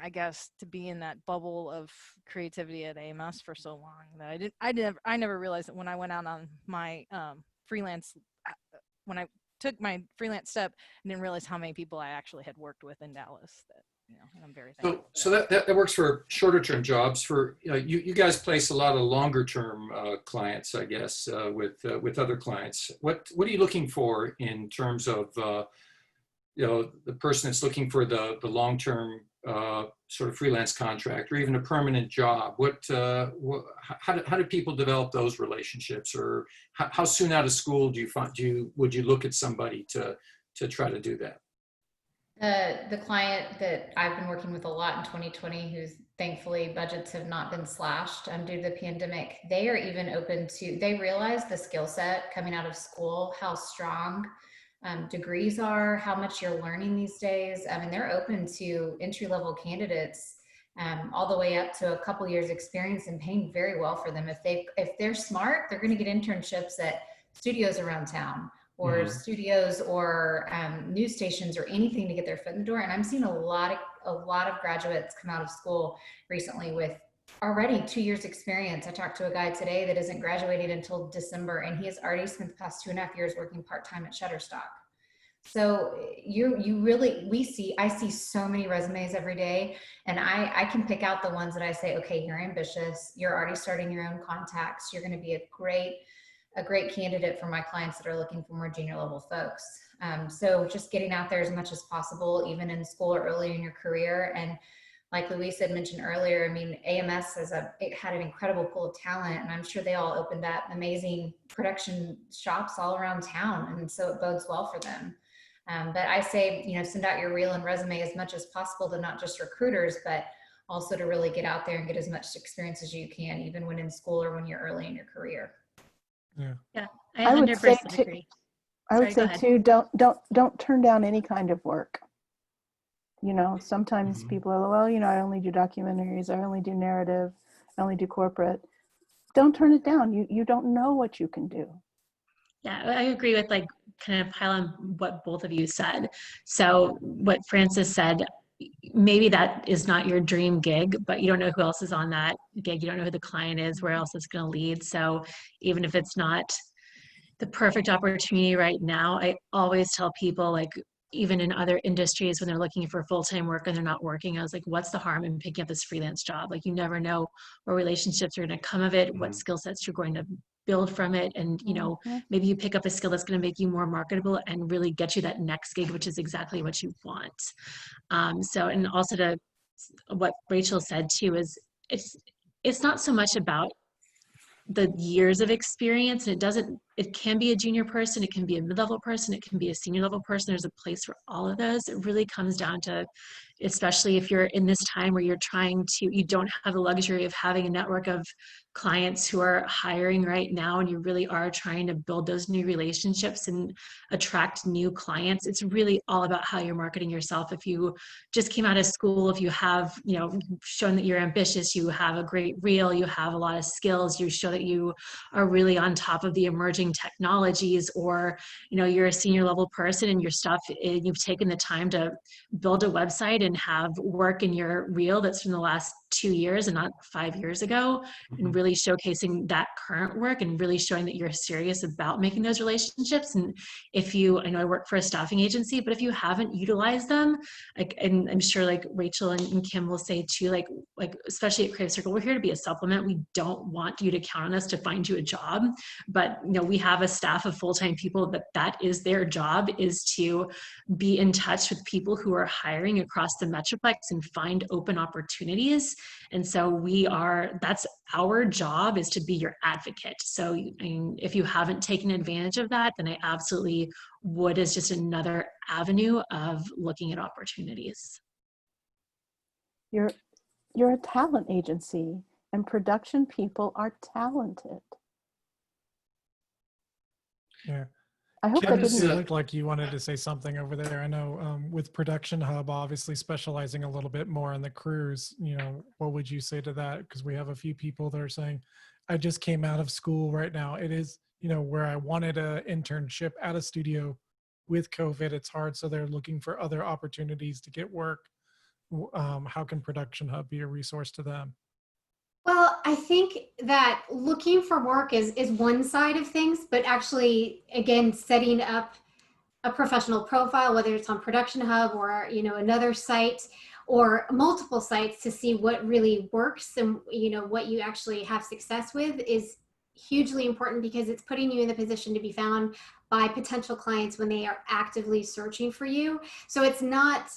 I guess, to be in that bubble of creativity at AMS for so long that I never realized that when I went out on my freelance, when I took my freelance step, I didn't realize how many people I actually had worked with in Dallas. That, you know, and I'm very thankful. So that works for shorter term jobs. For you guys place a lot of longer term clients, I guess, with other clients. What are you looking for in terms of you know, the person that's looking for the long term sort of freelance contract or even a permanent job? How do people develop those relationships, or how soon out of school would you look at somebody to try to do that? The client that I've been working with a lot in 2020, who's thankfully budgets have not been slashed due to the pandemic, they are even open to, they realize the skill set coming out of school, how strong degrees are, how much you're learning these days. I mean, they're open to entry-level candidates all the way up to a couple years experience and paying very well for them. If they're smart, they're going to get internships at studios around town, or studios or news stations or anything to get their foot in the door. And I'm seeing a lot of graduates come out of school recently with already 2 years experience. I talked to a guy today that isn't graduated until December, and he has already spent the past 2.5 years working part-time at Shutterstock. So I see so many resumes every day, and I can pick out the ones that I say, okay, you're ambitious, you're already starting your own contacts, you're going to be a great candidate for my clients that are looking for more junior level folks. So just getting out there as much as possible, even in school or early in your career. And like Luisa had mentioned earlier, I mean, AMS it had an incredible pool of talent, and I'm sure they all opened up amazing production shops all around town. And so it bodes well for them. But I say, you know, send out your reel and resume as much as possible to not just recruiters, but also to really get out there and get as much experience as you can, even when in school or when you're early in your career. Yeah, I 100% agree. I would say too, don't turn down any kind of work. You know, sometimes people are, well, you know, I only do documentaries, I only do narrative, I only do corporate. Don't turn it down. You don't know what you can do. Yeah, I agree with, like, kind of pile on what both of you said. So what Francis said, maybe that is not your dream gig, but you don't know who else is on that gig. You don't know who the client is, where else it's going to lead. So even if it's not the perfect opportunity right now, I always tell people, like, even in other industries, when they're looking for full-time work and they're not working, I was like, what's the harm in picking up this freelance job? Like, you never know what relationships are going to come of it, what skill sets you're going to build from it. And, you know, maybe you pick up a skill that's going to make you more marketable and really get you that next gig, which is exactly what you want. So, and also to what Rachel said too, is it's not so much about the years of experience. And it can be a junior person, it can be a mid-level person, it can be a senior level person. There's a place for all of those. It really comes down to, especially if you're in this time where you don't have the luxury of having a network of clients who are hiring right now, and you really are trying to build those new relationships and attract new clients. It's really all about how you're marketing yourself. If you just came out of school, if you have, you know, shown that you're ambitious, you have a great reel, you have a lot of skills, you show that you are really on top of the emerging emerging technologies, or you're a senior level person and your stuff, you've taken the time to build a website and have work in your reel that's from the last 2 years and not 5 years ago, and really showcasing that current work and really showing that you're serious about making those relationships. And I know I work for a staffing agency, but if you haven't utilized them, and I'm sure Rachel and Kim will say too, especially at Creative Circle, we're here to be a supplement. We don't want you to count on us to find you a job, but we have a staff of full-time people that is their job, is to be in touch with people who are hiring across the Metroplex and find open opportunities. And so that's our job, is to be your advocate. So if you haven't taken advantage of that, then I absolutely would, as just another avenue of looking at opportunities. You're a talent agency, and production people are talented. Yeah. I hope Kim, that you didn't. looked like you wanted to say something over there. I know with ProductionHub, obviously specializing a little bit more in the crews, what would you say to that? Because we have a few people that are saying, I just came out of school right now. It is, where I wanted an internship at a studio. With COVID, it's hard. So they're looking for other opportunities to get work. How can ProductionHub be a resource to them? Well, I think that looking for work is one side of things, but actually, again, setting up a professional profile, whether it's on ProductionHub or another site or multiple sites, to see what really works and what you actually have success with, is hugely important, because it's putting you in the position to be found by potential clients when they are actively searching for you. So it's not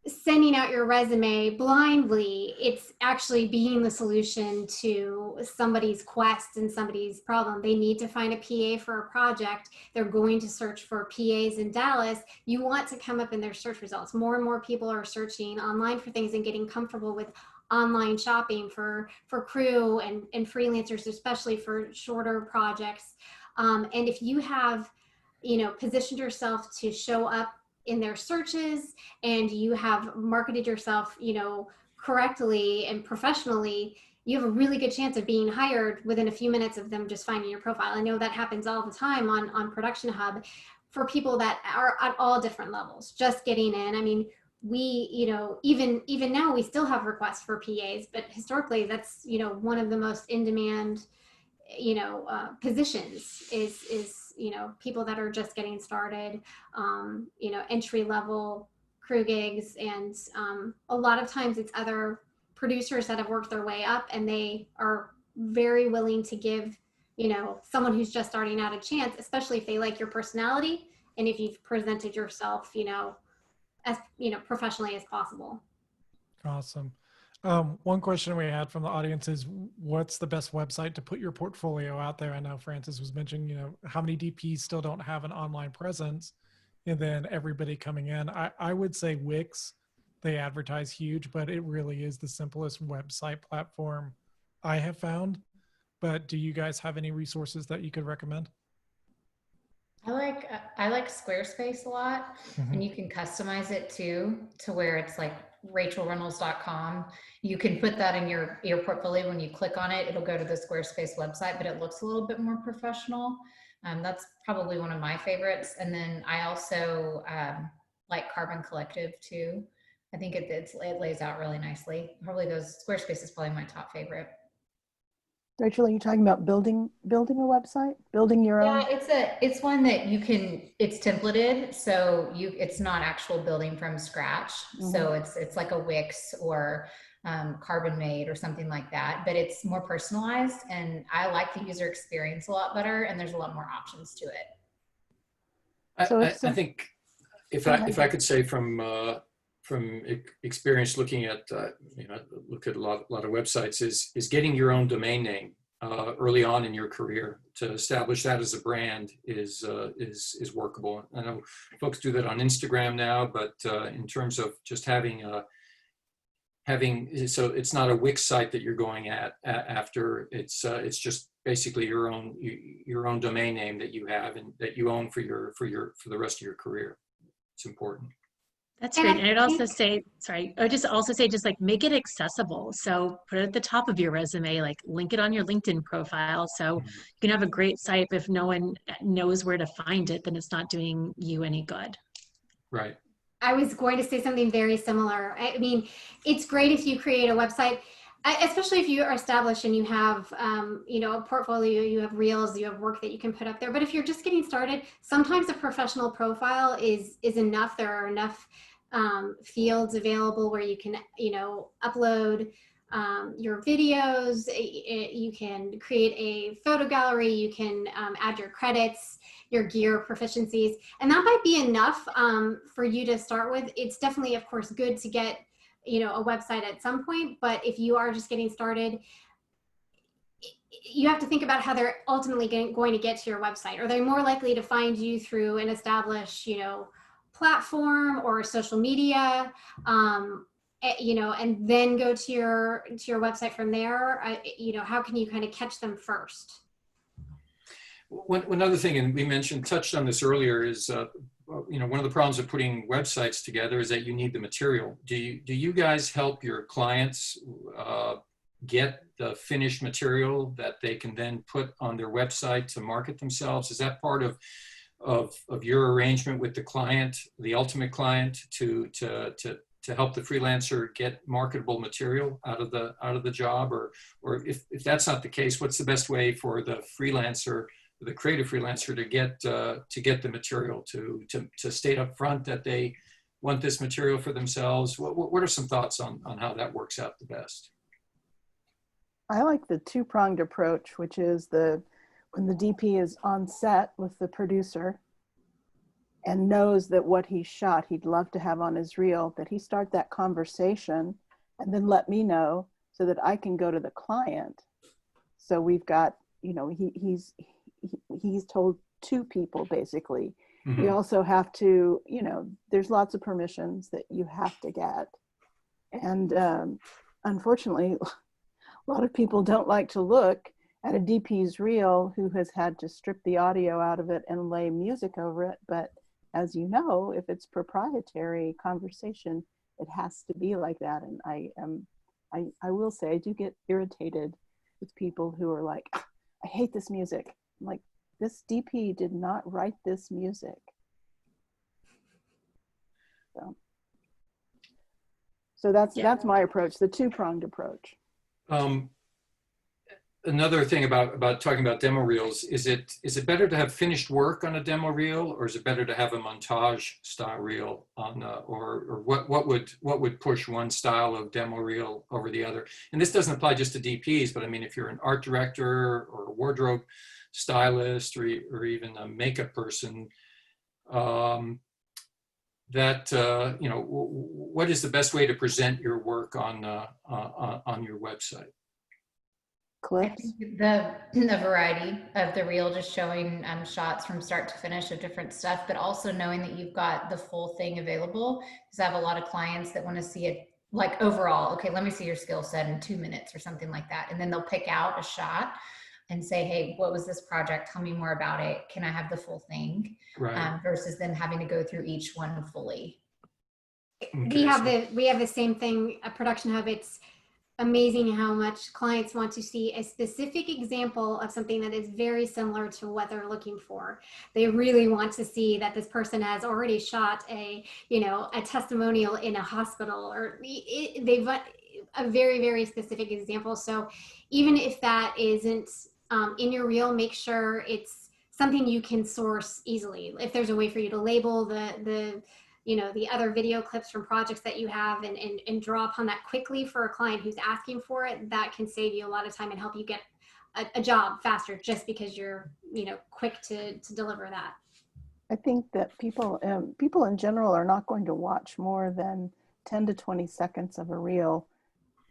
sending out your resume blindly. It's actually being the solution to somebody's quest and somebody's problem. They need to find a PA for a project. They're going to search for PAs in Dallas. You want to come up in their search results. More and more people are searching online for things and getting comfortable with online shopping for crew and freelancers, especially for shorter projects. And if you have, positioned yourself to show up in their searches, and you have marketed yourself, correctly and professionally, you have a really good chance of being hired within a few minutes of them just finding your profile. I know that happens all the time on ProductionHub for people that are at all different levels, just getting in. I mean, we, even now we still have requests for PAs, but historically that's, one of the most in demand, positions is people that are just getting started, entry level crew gigs. And a lot of times it's other producers that have worked their way up, and they are very willing to give, someone who's just starting out a chance, especially if they like your personality and if you've presented yourself, as, professionally as possible. Awesome. One question we had from the audience is, what's the best website to put your portfolio out there? I know Francis was mentioning, how many DPs still don't have an online presence, and then everybody coming in. I would say Wix. They advertise huge, but it really is the simplest website platform I have found. But do you guys have any resources that you could recommend? I like Squarespace a lot, and you can customize it too, to where it's like rachelrunnels.com. You can put that in your portfolio. When you click on it, it'll go to the Squarespace website, but it looks a little bit more professional. That's probably one of my favorites. And then I also like Carbon Collective too. I think it lays out really nicely. Squarespace is probably my top favorite. Rachel, are you talking about building a website, building your own? Yeah, it's one that you can, it's templated, so it's not actual building from scratch. So it's like a Wix or Carbon Made or something like that, but it's more personalized, and I like the user experience a lot better, and there's a lot more options to it. I think if I could say from experience looking at look at a lot of websites, is getting your own domain name early on in your career. To establish that as a brand is workable. I know folks do that on Instagram now, but in terms of just having so it's not a Wix site that you're going after. It's just basically your own domain name that you have and that you own for the rest of your career. It's important. That's And great. I And I'd also think say, sorry, I would just also say, just like make it accessible. So put it at the top of your resume, like link it on your LinkedIn profile. So you can have a great site, but if no one knows where to find it, then it's not doing you any good. Right. I was going to say something very similar. I mean, it's great if you create a website, especially if you are established and you have, you know, a portfolio, you have reels, you have work that you can put up there. But if you're just getting started, sometimes a professional profile is enough. There are enough fields available where you can, you know, upload your videos. You can create a photo gallery. You can add your credits, your gear proficiencies, and that might be enough for you to start with. It's definitely, of course, good to get, you know, a website at some point, but if you are just getting started, you have to think about how they're ultimately going to get to your website. Are they more likely to find you through an established, you know, platform or social media, you know, and then go to your website from there? You know, how can you kind of catch them first? One other thing, and we touched on this earlier, is you know, one of the problems of putting websites together is that you need the material. Do you guys help your clients get the finished material that they can then put on their website to market themselves? Is that part of your arrangement with the client, the ultimate client, to help the freelancer get marketable material out of the job? Or if that's not the case, what's the best way for the freelancer, the creative freelancer, to get the material, to state up front that they want this material for themselves? What are some thoughts on how that works out the best? I like the two-pronged approach, which is when the DP is on set with the producer and knows that what he shot he'd love to have on his reel, that he start that conversation and then let me know so that I can go to the client. So we've got, you know, he's told two people basically. Mm-hmm. You also have to, you know, there's lots of permissions that you have to get. And unfortunately, a lot of people don't like to look at a DP's reel who has had to strip the audio out of it and lay music over it. But as you know, if it's proprietary conversation, it has to be like that. And I will say, I do get irritated with people who are like, I hate this music. I'm like, this DP did not write this music. So that's my approach, the two-pronged approach. Another thing about talking about demo reels, is it better to have finished work on a demo reel, or is it better to have a montage style reel on or what would push one style of demo reel over the other? And this doesn't apply just to DPs, but I mean, if you're an art director or a wardrobe stylist or even a makeup person, you know, what is the best way to present your work on your website? I think the variety of the reel, just showing shots from start to finish of different stuff, but also knowing that you've got the full thing available. Because I have a lot of clients that want to see it like overall. Okay, let me see your skill set in 2 minutes or something like that, and then they'll pick out a shot and say, hey, what was this project? Tell me more about it. Can I have the full thing? Right. Versus them having to go through each one fully. Okay, We have the same thing at Production Hub. It's amazing how much clients want to see a specific example of something that is very similar to what they're looking for. They really want to see that this person has already shot a testimonial in a hospital, or they've a very, very specific example. So even if that isn't in your reel, make sure it's something you can source easily. If there's a way for you to label the other video clips from projects that you have and draw upon that quickly for a client who's asking for it, that can save you a lot of time and help you get a job faster, just because you're, quick to deliver that. I think that people in general are not going to watch more than 10 to 20 seconds of a reel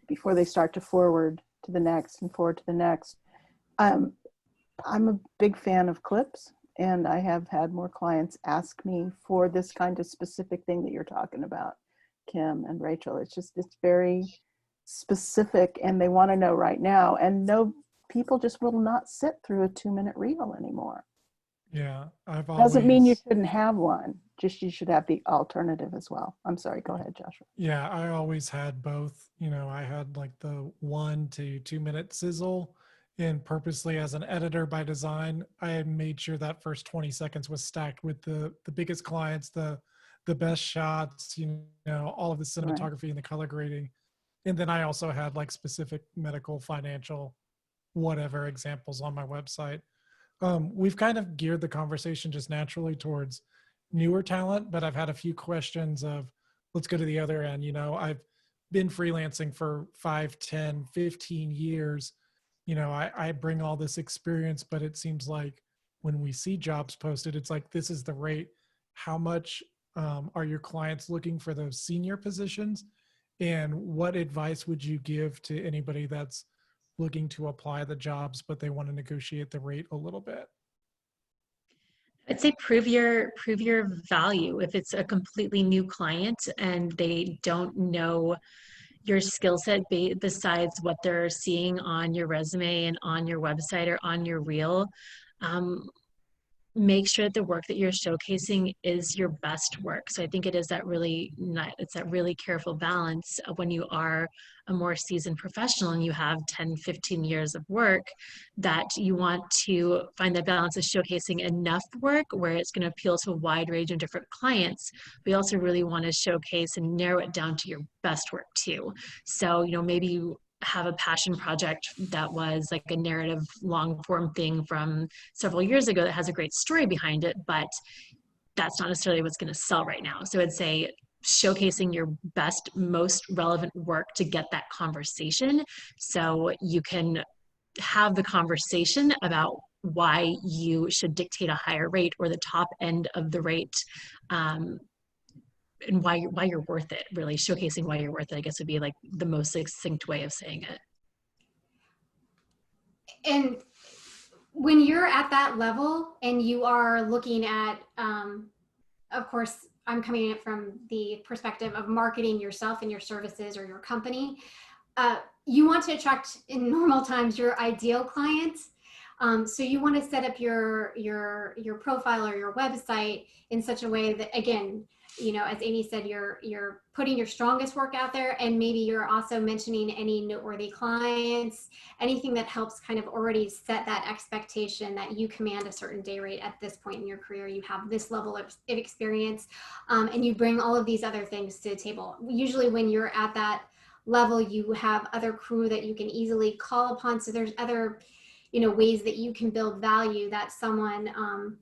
before they start to forward to the next and forward to the next. I'm a big fan of clips, and I have had more clients ask me for this kind of specific thing that you're talking about, Kim and Rachel. It's very specific, and they want to know right now. And no, people just will not sit through a 2-minute reel anymore. Yeah, I've Doesn't mean you always, shouldn't have one, just you should have the alternative as well. I'm sorry, go ahead, Joshua. yeah, I always had both. You know, I had like the 1 to 2 minute sizzle, and purposely as an editor by design, I made sure that first 20 seconds was stacked with the biggest clients, the best shots, you know, all of the Right. cinematography and the color grading. And then I also had like specific medical, financial, whatever examples on my website. We've kind of geared the conversation just naturally towards newer talent, but I've had a few questions of, let's go to the other end. You know, I've been freelancing for 5, 10, 15 years. You know, I bring all this experience, but it seems like when we see jobs posted, it's like, this is the rate. How much are your clients looking for those senior positions? And what advice would you give to anybody that's looking to apply the jobs, but they want to negotiate the rate a little bit? I'd say prove your value. If it's a completely new client and they don't know your skill set besides what they're seeing on your resume and on your website or on your reel, um, make sure that the work that you're showcasing is your best work. So I think it is that really not, it's that really careful balance of when you are a more seasoned professional and you have 10, 15 years of work, that you want to find that balance of showcasing enough work where it's going to appeal to a wide range of different clients. We also really want to showcase and narrow it down to your best work too. So, you know, maybe you have a passion project that was like a narrative long form thing from several years ago that has a great story behind it, but that's not necessarily what's going to sell right now. So I'd say showcasing your best, most relevant work to get that conversation so you can have the conversation about why you should dictate a higher rate or the top end of the rate, and why you're worth it. Really showcasing why you're worth it, I guess, would be like the most succinct way of saying it. And when you're at that level and you are looking at, of course, I'm coming at it from the perspective of marketing yourself and your services or your company. You want to attract, in normal times, your ideal clients. So you want to set up your profile or your website in such a way that, again, you know, as Amy said, you're putting your strongest work out there, and maybe you're also mentioning any noteworthy clients, anything that helps kind of already set that expectation that you command a certain day rate at this point in your career. You have this level of experience, and you bring all of these other things to the table. Usually when you're at that level, you have other crew that you can easily call upon. So there's other, you know, ways that you can build value that someone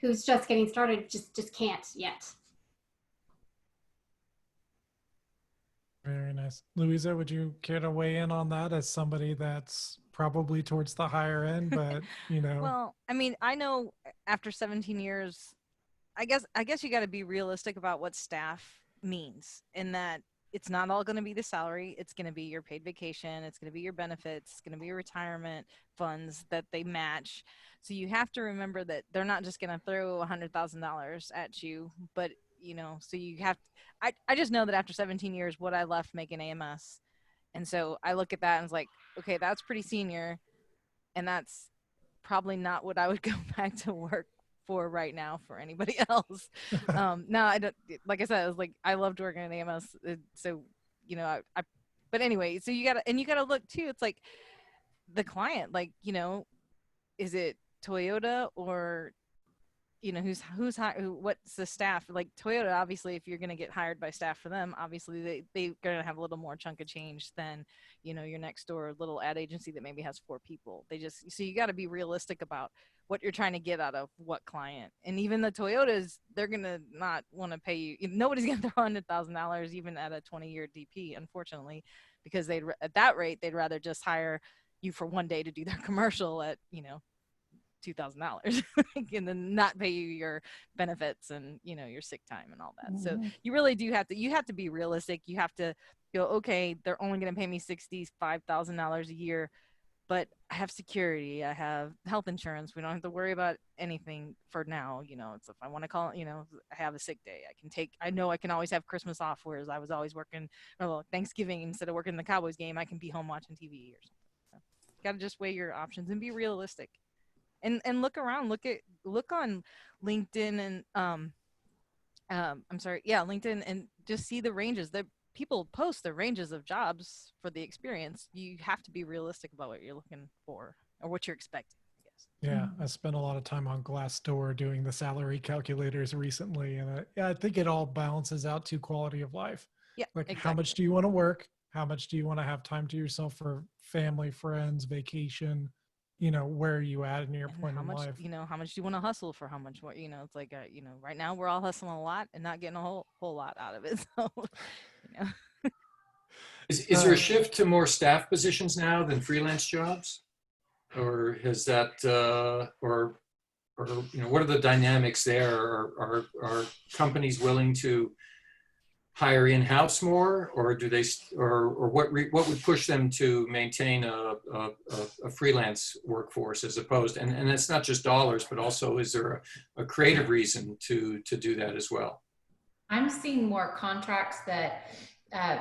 who's just getting started just can't yet. Very nice. Louisa, would you care to weigh in on that as somebody that's probably towards the higher end, but you know? Well, I mean, I know after 17 years, I guess you got to be realistic about what staff means, in that it's not all going to be the salary. It's going to be your paid vacation. It's going to be your benefits. It's going to be your retirement funds that they match. So you have to remember that they're not just going to throw $100,000 at you, but you know, so you have to, I just know that after 17 years, what I left making AMS. And so I look at that and it's like, okay, that's pretty senior. And that's probably not what I would go back to work for right now for anybody else. No, I don't, like I said, I was like, I loved working at AMS. So, you know, but anyway, so you gotta look too. It's like the client, like, you know, is it Toyota or, you know, what's the staff like? Toyota, obviously, if you're going to get hired by staff for them, obviously they're going to have a little more chunk of change than, you know, your next door little ad agency that maybe has 4 people. So you got to be realistic about what you're trying to get out of what client. And even the Toyotas, they're going to not want to pay you. Nobody's going to throw $100,000 even at a 20-year DP, unfortunately, because at that rate, they'd rather just hire you for one day to do their commercial at, you know, $2,000 and then not pay you your benefits and, you know, your sick time and all that. So you really do have to be realistic. You have to go, okay, they're only going to pay me $65,000 a year, but I have security. I have health insurance. We don't have to worry about anything for now. You know, it's if I want to call, you know, I have a sick day. I know I can always have Christmas off, whereas I was always working, well, Thanksgiving, instead of working the Cowboys game, I can be home watching TV or something. So got to just weigh your options and be realistic. and look around, look on LinkedIn and I'm sorry, yeah, LinkedIn, and just see the ranges that people post, the ranges of jobs for the experience. You have to be realistic about what you're looking for or what you're expecting, I guess. Yeah, I spent a lot of time on Glassdoor doing the salary calculators recently, and yeah, I think it all balances out to quality of life. Yeah, Like, exactly. how much do you want to work? How much do you want to have time to yourself for family, friends, vacation? You know, where are you at in your And point how in much, life? how much do you want to hustle for how much, what, it's like, right now we're all hustling a lot and not getting a whole lot out of it. So, Is there a shift to more staff positions now than freelance jobs? Or has that, or what are the dynamics there? Are companies willing to hire in-house more, or do they, or what would push them to maintain a freelance workforce as opposed, and it's not just dollars, but also is there a creative reason to do that as well? I'm seeing more contracts that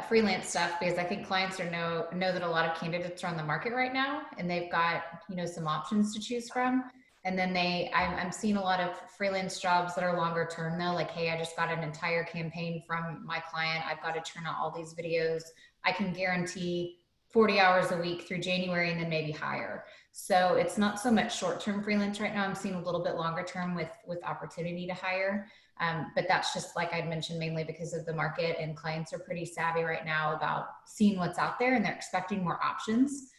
freelance stuff, because I think clients know that a lot of candidates are on the market right now, and they've got some options to choose from. And then I'm seeing a lot of freelance jobs that are longer term though, like, hey, I just got an entire campaign from my client. I've got to turn out all these videos. I can guarantee 40 hours a week through January and then maybe higher. So it's not so much short-term freelance right now. I'm seeing a little bit longer term with opportunity to hire. But that's just, like I'd mentioned, mainly because of the market, and clients are pretty savvy right now about seeing what's out there, and they're expecting more options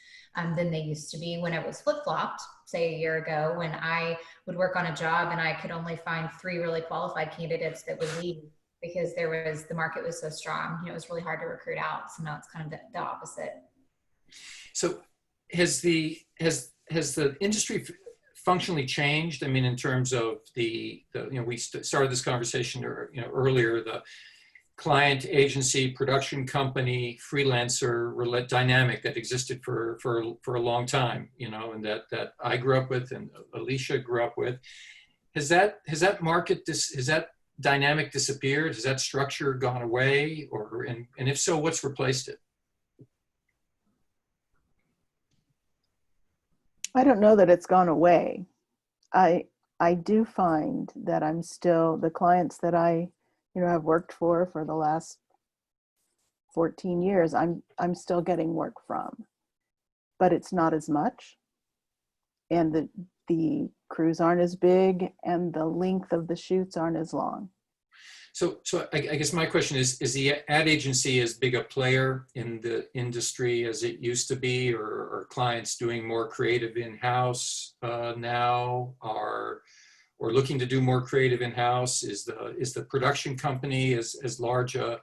than they used to be when it was flip-flopped, say a year ago, when I would work on a job and I could only find 3 really qualified candidates that would leave because the market was so strong. It was really hard to recruit out. So now it's kind of the opposite. So has the industry functionally changed? I mean, in terms of we started this conversation earlier, the client, agency, production company, freelancer dynamic that existed for a long time, and that I grew up with and Alicia grew up with. Has that market, has that dynamic disappeared? Has that structure gone away? And if so, what's replaced it? I don't know that it's gone away. I do find that I'm still, the clients that I have worked for the last 14 years, I'm still getting work from, but it's not as much, and the crews aren't as big, and the length of the shoots aren't as long. So I guess my question is the ad agency as big a player in the industry as it used to be, or are clients doing more creative in-house now, or looking to do more creative in-house? Is the production company as large a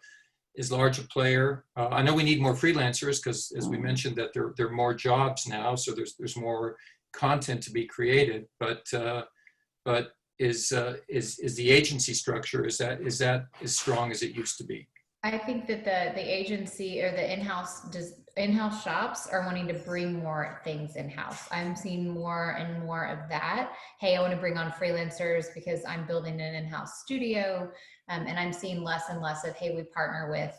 player? I know we need more freelancers because, as we mentioned, that there are more jobs now, so there's more content to be created. But is the agency structure, is that as strong as it used to be? I think that the agency or the in-house shops are wanting to bring more things in-house. I'm seeing more and more of that. Hey, I want to bring on freelancers because I'm building an in-house studio. And I'm seeing less and less of, hey, we partner with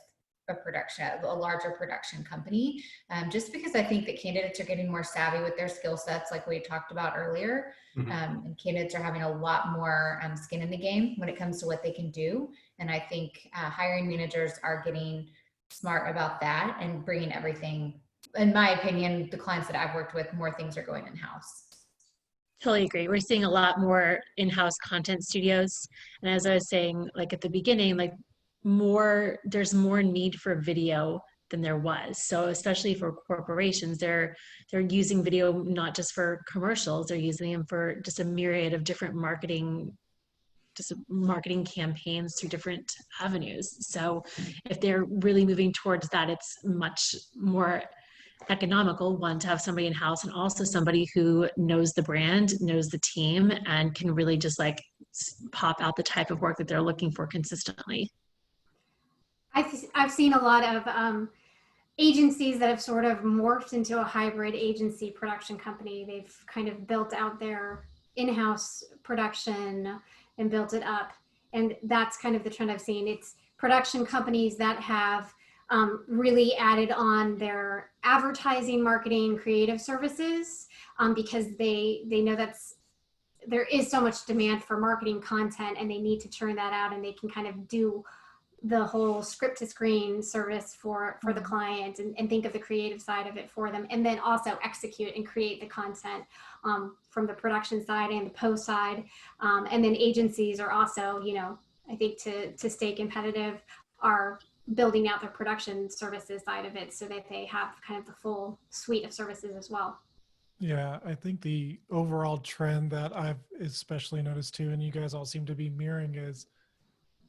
a larger production company. Just because I think that candidates are getting more savvy with their skill sets, like we talked about earlier. And candidates are having a lot more skin in the game when it comes to what they can do. And I think hiring managers are getting smart about that and bringing everything. In my opinion, the clients that I've worked with, more things are going in-house. Totally agree. We're seeing a lot more in-house content studios. And as I was saying, like at the beginning, there's more need for video than there was. So especially for corporations, they're using video not just for commercials, they're using them for just a myriad of different marketing campaigns through different avenues. So if they're really moving towards that, it's much more economical, one, to have somebody in-house, and also somebody who knows the brand, knows the team, and can really just pop out the type of work that they're looking for consistently. I've seen a lot of agencies that have sort of morphed into a hybrid agency production company. They've kind of built out their in-house production and built it up. And that's kind of the trend I've seen. It's production companies that have really added on their advertising, marketing, creative services because they know that's there is so much demand for marketing content, and they need to churn that out, and they can kind of do the whole script to screen service for the client, and think of the creative side of it for them, and then also execute and create the content from the production side and the post side. And then agencies are also, you know, I think to stay competitive, are building out their production services side of it so that they have kind of the full suite of services as well. Yeah, I think the overall trend that I've especially noticed too, and you guys all seem to be mirroring, is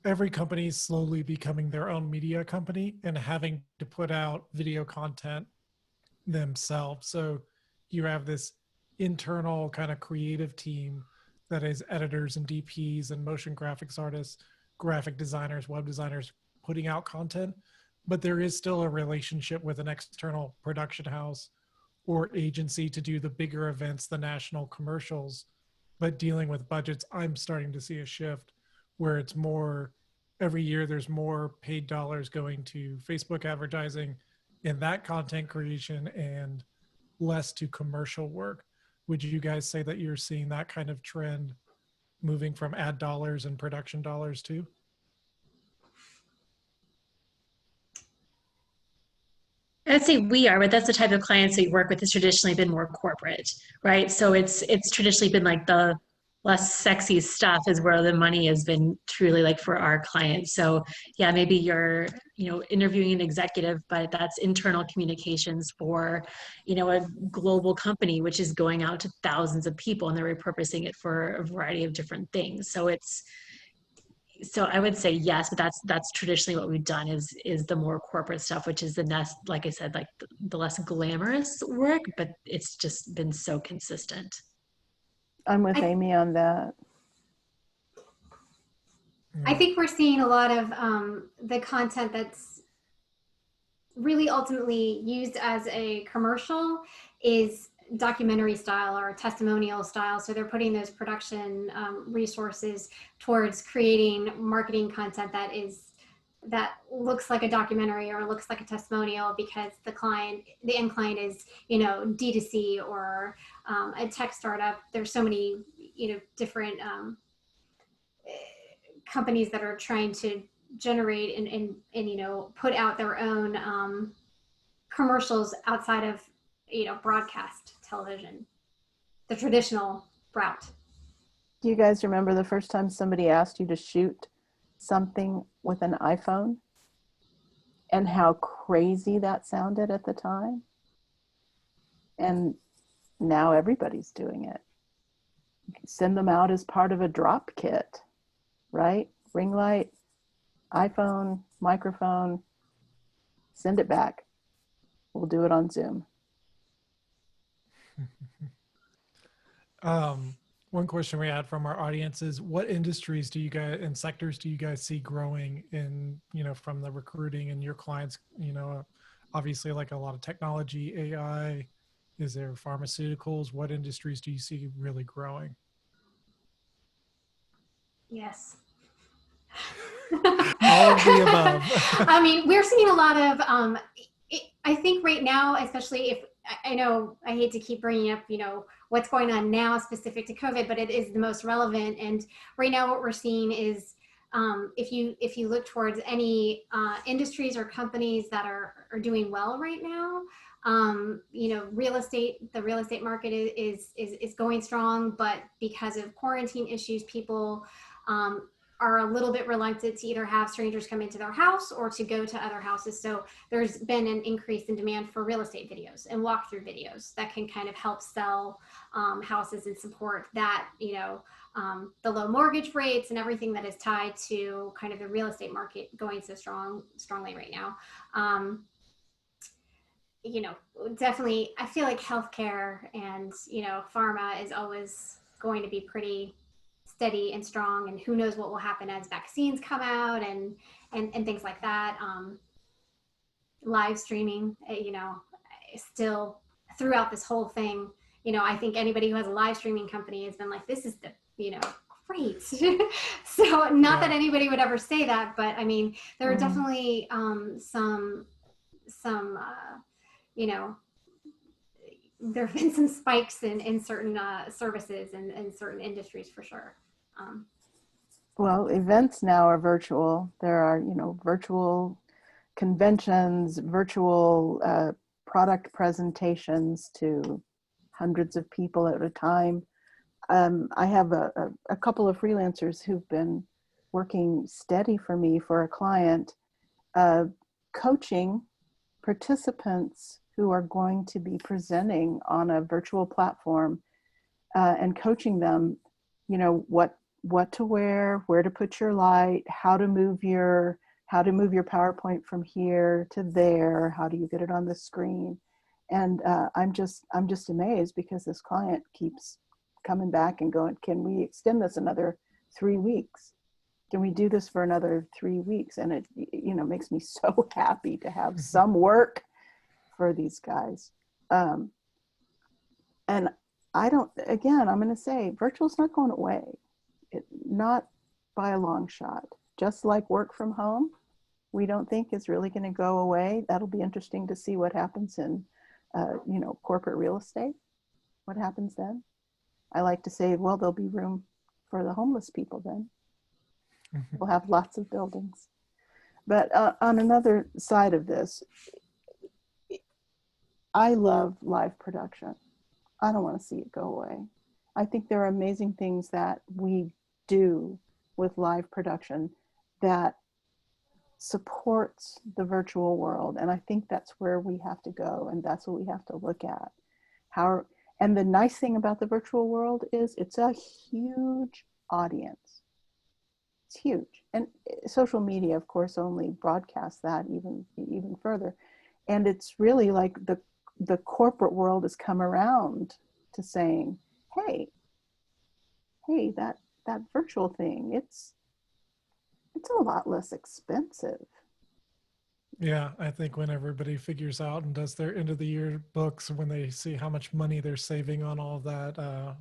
every company is slowly becoming their own media company and having to put out video content themselves. So you have this internal kind of creative team that is editors and DPs and motion graphics artists, graphic designers, web designers putting out content, but there is still a relationship with an external production house or agency to do the bigger events, the national commercials. But dealing with budgets, I'm starting to see a shift where it's more, every year there's more paid dollars going to Facebook advertising and that content creation and less to commercial work. Would you guys say that you're seeing that kind of trend moving from ad dollars and production dollars too? I'd say we are, but that's the type of clients that we work with has traditionally been more corporate, right? So it's traditionally been like the less sexy stuff is where the money has been truly like for our clients. So yeah, maybe you're, you know, interviewing an executive, but that's internal communications for, you know, a global company, which is going out to thousands of people, and they're repurposing it for a variety of different things. So I would say yes, but that's traditionally what we've done is the more corporate stuff, which is the next, like I said, like the less glamorous work, but it's just been so consistent. I'm with Amy on that. I think we're seeing a lot of the content that's really ultimately used as a commercial is documentary style or testimonial style. So they're putting those production resources towards creating marketing content that looks like a documentary or looks like a testimonial, because the end client is, you know, D2C or a tech startup. There's so many, you know, different companies that are trying to generate and you know, put out their own commercials outside of, you know, broadcast television, the traditional route. Do you guys remember the first time somebody asked you to shoot something with an iPhone and how crazy that sounded at the time? And now everybody's doing it. You can send them out as part of a drop kit, right? Ring light, iPhone, microphone, send it back. We'll do it on Zoom. One question we had from our audience is, what industries do you guys and sectors do you guys see growing in, you know, from the recruiting and your clients, you know, obviously like a lot of technology, AI, is there pharmaceuticals? What industries do you see really growing? Yes. All of the above. I mean, we're seeing a lot of, I think right now, especially if, I know I hate to keep bringing up, you know, what's going on now specific to COVID, but it is the most relevant. And right now what we're seeing is, if you look towards any industries or companies that are doing well right now, you know, the real estate market is going strong, but because of quarantine issues, people are a little bit reluctant to either have strangers come into their house or to go to other houses. So there's been an increase in demand for real estate videos and walkthrough videos that can kind of help sell houses and support that, you know, the low mortgage rates and everything that is tied to kind of the real estate market going so strongly right now. You know, definitely, I feel like healthcare and, you know, pharma is always going to be pretty steady and strong, and who knows what will happen as vaccines come out and things like that. Live streaming, you know, still throughout this whole thing, you know, I think anybody who has a live streaming company has been like, this is the, you know, great. So not that anybody would ever say that, but I mean, there are definitely some you know, there have been some spikes in certain services and certain industries for sure. Well, events now are virtual. There are, virtual conventions, virtual product presentations to hundreds of people at a time. I have a couple of freelancers who've been working steady for me for a client, coaching participants who are going to be presenting on a virtual platform, and coaching them, what to wear, where to put your light, how to move your PowerPoint from here to there, how do you get it on the screen. And I'm just amazed, because this client keeps coming back and going, can we extend this another 3 weeks? Can we do this for another 3 weeks? And it, makes me so happy to have some work for these guys. And I'm going to say, virtual's not going away. Not by a long shot. Just like work from home, we don't think is really going to go away. That'll be interesting to see what happens in, corporate real estate. What happens then? I like to say, well, there'll be room for the homeless people then. We'll have lots of buildings. But on another side of this, I love live production. I don't want to see it go away. I think there are amazing things that we do with live production that supports the virtual world. And I think that's where we have to go, and that's what we have to look at. And the nice thing about the virtual world is it's a huge audience. It's huge. And social media, of course, only broadcasts that even further. And it's really like the corporate world has come around to saying, hey, that virtual thing, it's a lot less expensive. Yeah, I think when everybody figures out and does their end of the year books, when they see how much money they're saving on all of that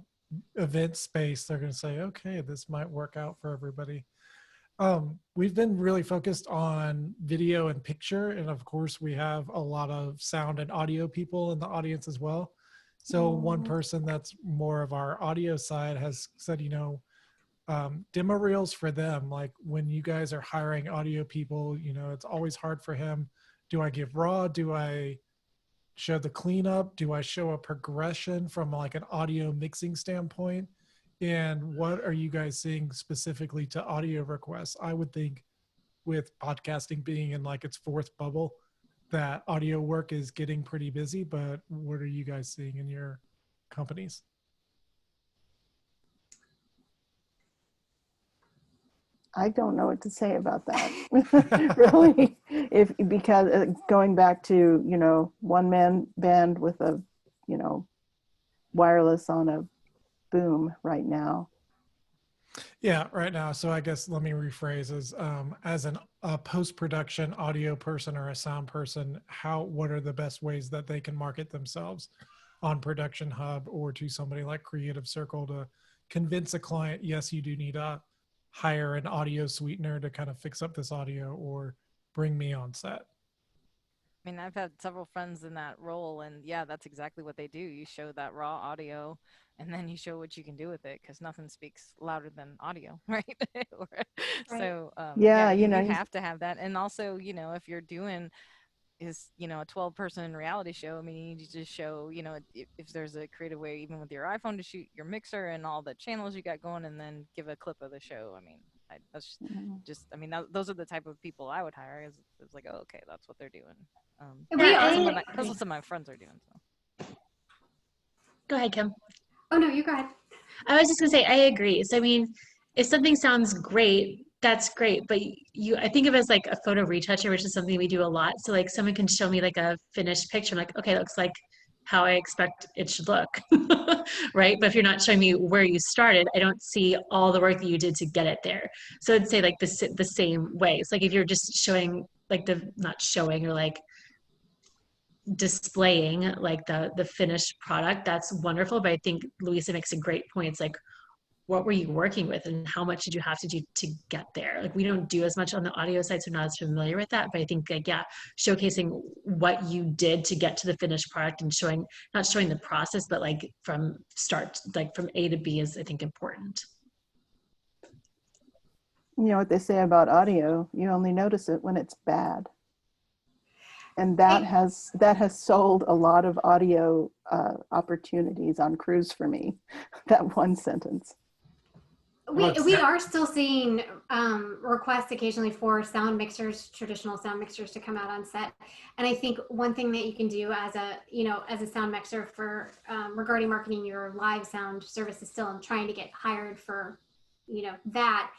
event space, they're going to say, okay, this might work out for everybody. We've been really focused on video and picture. And of course, we have a lot of sound and audio people in the audience as well. So one person that's more of our audio side has said, demo reels for them. Like when you guys are hiring audio people, it's always hard for him. Do I give raw? Do I show the cleanup? Do I show a progression from like an audio mixing standpoint? And what are you guys seeing specifically to audio requests? I would think with podcasting being in like its fourth bubble, that audio work is getting pretty busy, but what are you guys seeing in your companies? I don't know what to say about that. Really, because going back to, one man band with a, wireless on a boom right now. Yeah, right now. So I guess let me rephrase as a post-production audio person or a sound person, what are the best ways that they can market themselves on ProductionHub or to somebody like Creative Circle to convince a client, yes, you do need to hire an audio sweetener to kind of fix up this audio or bring me on set? I mean, I've had several friends in that role, and yeah, that's exactly what they do. You show that raw audio, and then you show what you can do with it, because nothing speaks louder than audio, right? So you have to have that. And also, if you're doing a 12-person reality show, I mean, you need to just show, if there's a creative way, even with your iPhone, to shoot your mixer and all the channels you got going, and then give a clip of the show. I mean, that's just, I mean, those are the type of people I would hire. It's like, oh, okay, that's what they're doing. That's what some of my friends are doing. So. Go ahead, Kim. Oh, no, you go ahead. I was just gonna say, I agree. So, I mean, if something sounds great, that's great. But I think of it as like a photo retoucher, which is something we do a lot. So like someone can show me like a finished picture. I'm like, okay, it looks like how I expect it should look, right? But if you're not showing me where you started, I don't see all the work that you did to get it there. So I'd say like the same way. It's like if you're just showing like not showing or like displaying like the finished product, that's wonderful. But I think Luisa makes a great point. It's like, what were you working with and how much did you have to do to get there? Like, we don't do as much on the audio side, so I'm not as familiar with that, but I think like, yeah, showcasing what you did to get to the finished product and showing, not showing the process, but like from start, like from A to B is, I think, important. You know what they say about audio, you only notice it when it's bad. And that has sold a lot of audio opportunities on crews for me, that one sentence. We are still seeing requests occasionally for sound mixers, traditional sound mixers, to come out on set. And I think one thing that you can do as a sound mixer for regarding marketing your live sound services still and trying to get hired for, that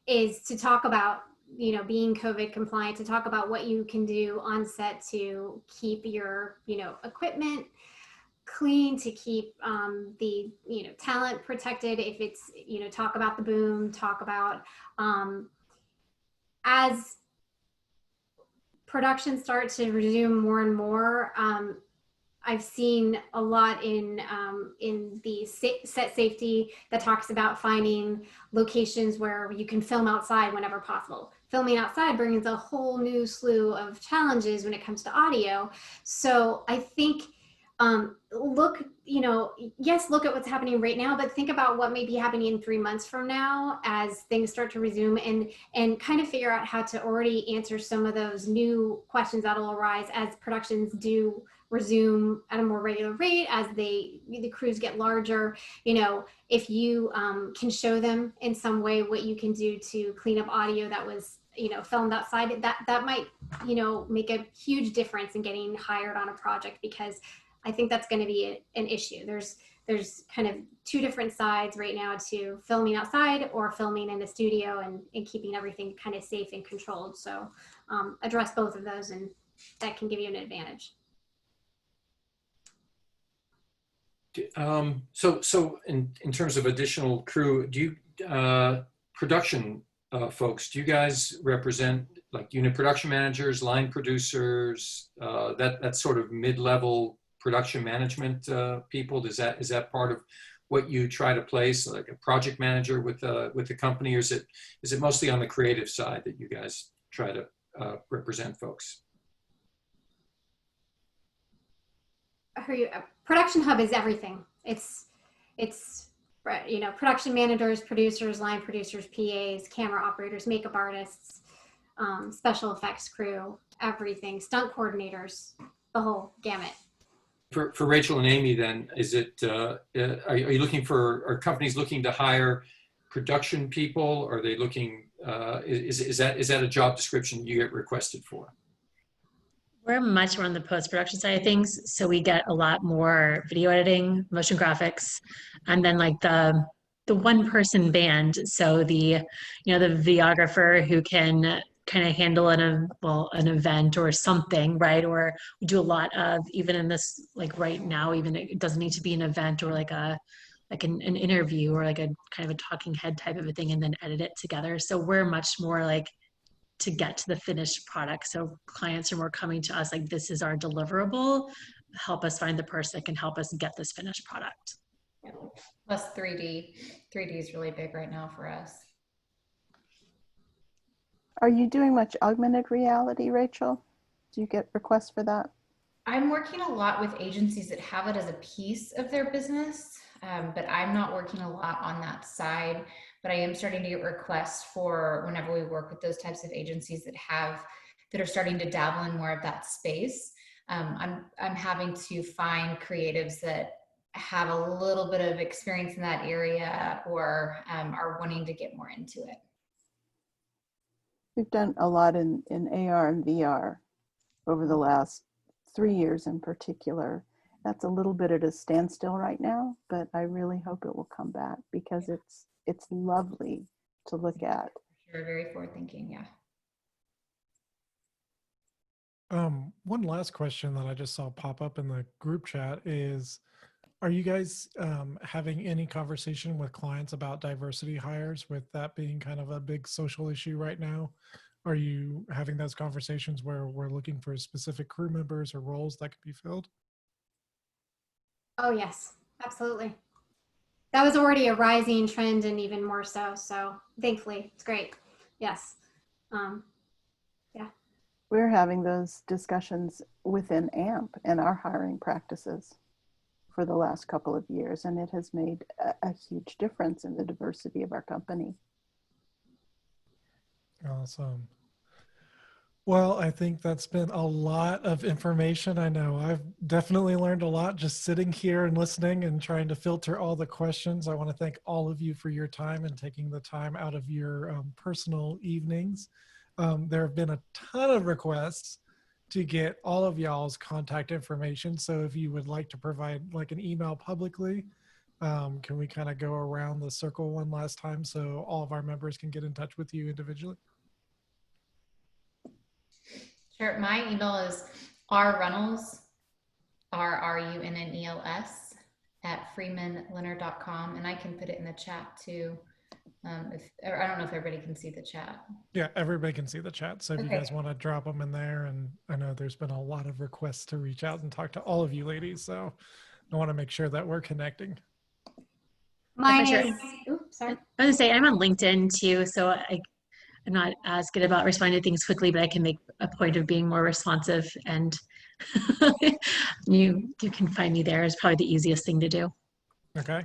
is to talk about, being COVID compliant, to talk about what you can do on set to keep your, equipment clean, to keep the talent protected. If it's talk about the boom, talk about as production starts to resume more and more. I've seen a lot in the set safety that talks about finding locations where you can film outside whenever possible. Filming outside brings a whole new slew of challenges when it comes to audio. So I think look at what's happening right now, but think about what may be happening in 3 months from now as things start to resume, and kind of figure out how to already answer some of those new questions that will arise as productions do resume at a more regular rate, as the crews get larger. If you can show them in some way what you can do to clean up audio that was filmed outside, that might make a huge difference in getting hired on a project, because I think that's going to be an issue. There's kind of two different sides right now to filming outside or filming in the studio, and keeping everything kind of safe and controlled. So address both of those, and that can give you an advantage. So in terms of additional crew, do you, production folks, do you guys represent like unit production managers, line producers, that sort of mid-level production management people? Is that part of what you try to place, like a project manager with the company, or is it mostly on the creative side that you guys try to represent folks? ProductionHub is everything. It's production managers, producers, line producers, PAs, camera operators, makeup artists, special effects crew, everything, stunt coordinators, the whole gamut. For Rachel and Amy, then, is it are you looking for, are companies looking to hire production people? Are they looking is that a job description you get requested for? We're much more on the post-production side of things, so we get a lot more video editing, motion graphics, and then like the one-person band. So the videographer who can kind of handle an event or something, right? Or we do a lot of, even in this, like right now, even it doesn't need to be an event or like an interview or like a kind of a talking head type of a thing, and then edit it together. So we're much more like to get to the finished product. So clients are more coming to us like, this is our deliverable, help us find the person that can help us get this finished product. Yeah. Plus 3D is really big right now for us. Are you doing much augmented reality, Rachel? Do you get requests for that? I'm working a lot with agencies that have it as a piece of their business, but I'm not working a lot on that side. But I am starting to get requests for whenever we work with those types of agencies that are starting to dabble in more of that space. I'm having to find creatives that have a little bit of experience in that area, or are wanting to get more into it. We've done a lot in AR and VR over the last 3 years in particular. That's a little bit at a standstill right now, but I really hope it will come back, because it's lovely to look at. You're very forward thinking, yeah. One last question that I just saw pop up in the group chat is, are you guys having any conversation with clients about diversity hires, with that being kind of a big social issue right now? Are you having those conversations where we're looking for specific crew members or roles that could be filled? Oh yes, absolutely. that was already a rising trend and even more so. So thankfully, it's great. Yes. We're having those discussions within AMP and our hiring practices for the last couple of years, and it has made a huge difference in the diversity of our company. Awesome. Well, I think that's been a lot of information. I know I've definitely learned a lot just sitting here and listening and trying to filter all the questions. I want to thank all of you for your time and taking the time out of your personal evenings. There have been a ton of requests to get all of y'all's contact information. So if you would like to provide like an email publicly, can we kind of go around the circle one last time so all of our members can get in touch with you individually? Sure. My email is rrunnels, RRUNNELS @freemanleonard.com, and I can put it in the chat too. Or I don't know if everybody can see the chat. Yeah, everybody can see the chat. So if you Okay. guys want to drop them in there, and I know there's been a lot of requests to reach out and talk to all of you ladies. So I want to make sure that we're connecting. Mine sure. is, oops, sorry. I was gonna say I'm on LinkedIn too, so I'm not as good about responding to things quickly, but I can make a point of being more responsive, and you can find me there is probably the easiest thing to do. Okay.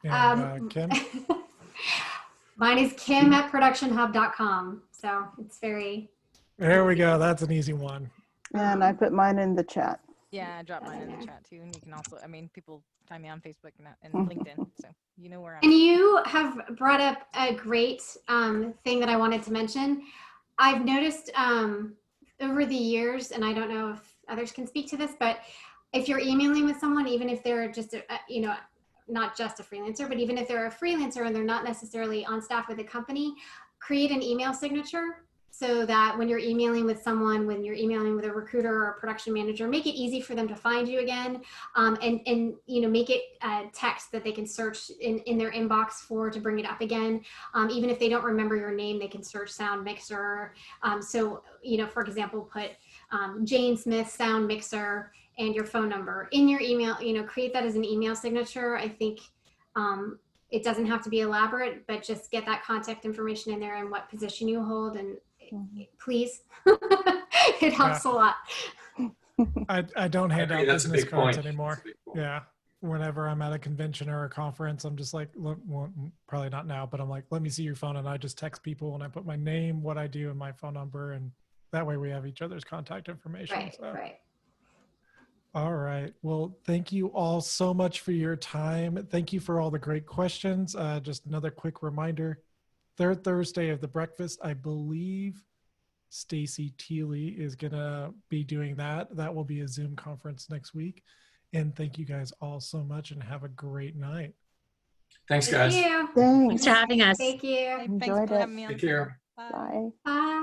And Kim? Mine is Kim at productionhub.com. So it's very, There we go. That's an easy one. And I put mine in the chat. Yeah, I dropped mine in the chat too, and you can also, I mean, people find me on Facebook and LinkedIn, so you know where I'm and at. you have brought up a great thing that I wanted to mention. I've noticed over the years, and I don't know if others can speak to this, but if you're emailing with someone, even if they're just, not just a freelancer, but even if they're a freelancer and they're not necessarily on staff with a company, create an email signature so that when you're emailing with someone, when you're emailing with a recruiter or a production manager, make it easy for them to find you again, and make it text that they can search in their inbox to bring it up again. Even if they don't remember your name, they can search Sound Mixer. So, for example, put Jane Smith Sound Mixer and your phone number in your email, create that as an email signature. I think it doesn't have to be elaborate, but just get that contact information in there and what position you hold, and please, it helps a lot. I don't hand out That's a business big cards point. anymore. That's a big point. Yeah. Whenever I'm at a convention or a conference, I'm just like, well, probably not now, but I'm like, let me see your phone. And I just text people and I put my name, what I do, and my phone number. And that way we have each other's contact information. Right, So. right. All right. Well, thank you all so much for your time. Thank you for all the great questions. Just another quick reminder, third Thursday of the breakfast, I believe Stacy Teely is going to be doing that. That will be a Zoom conference next week. And thank you guys all so much and have a great night. Thanks, Thank guys. you. Thanks. Thanks for having us. Thank you. Hey, thanks Enjoyed for it. having me on. Take care. Bye. Bye. Bye.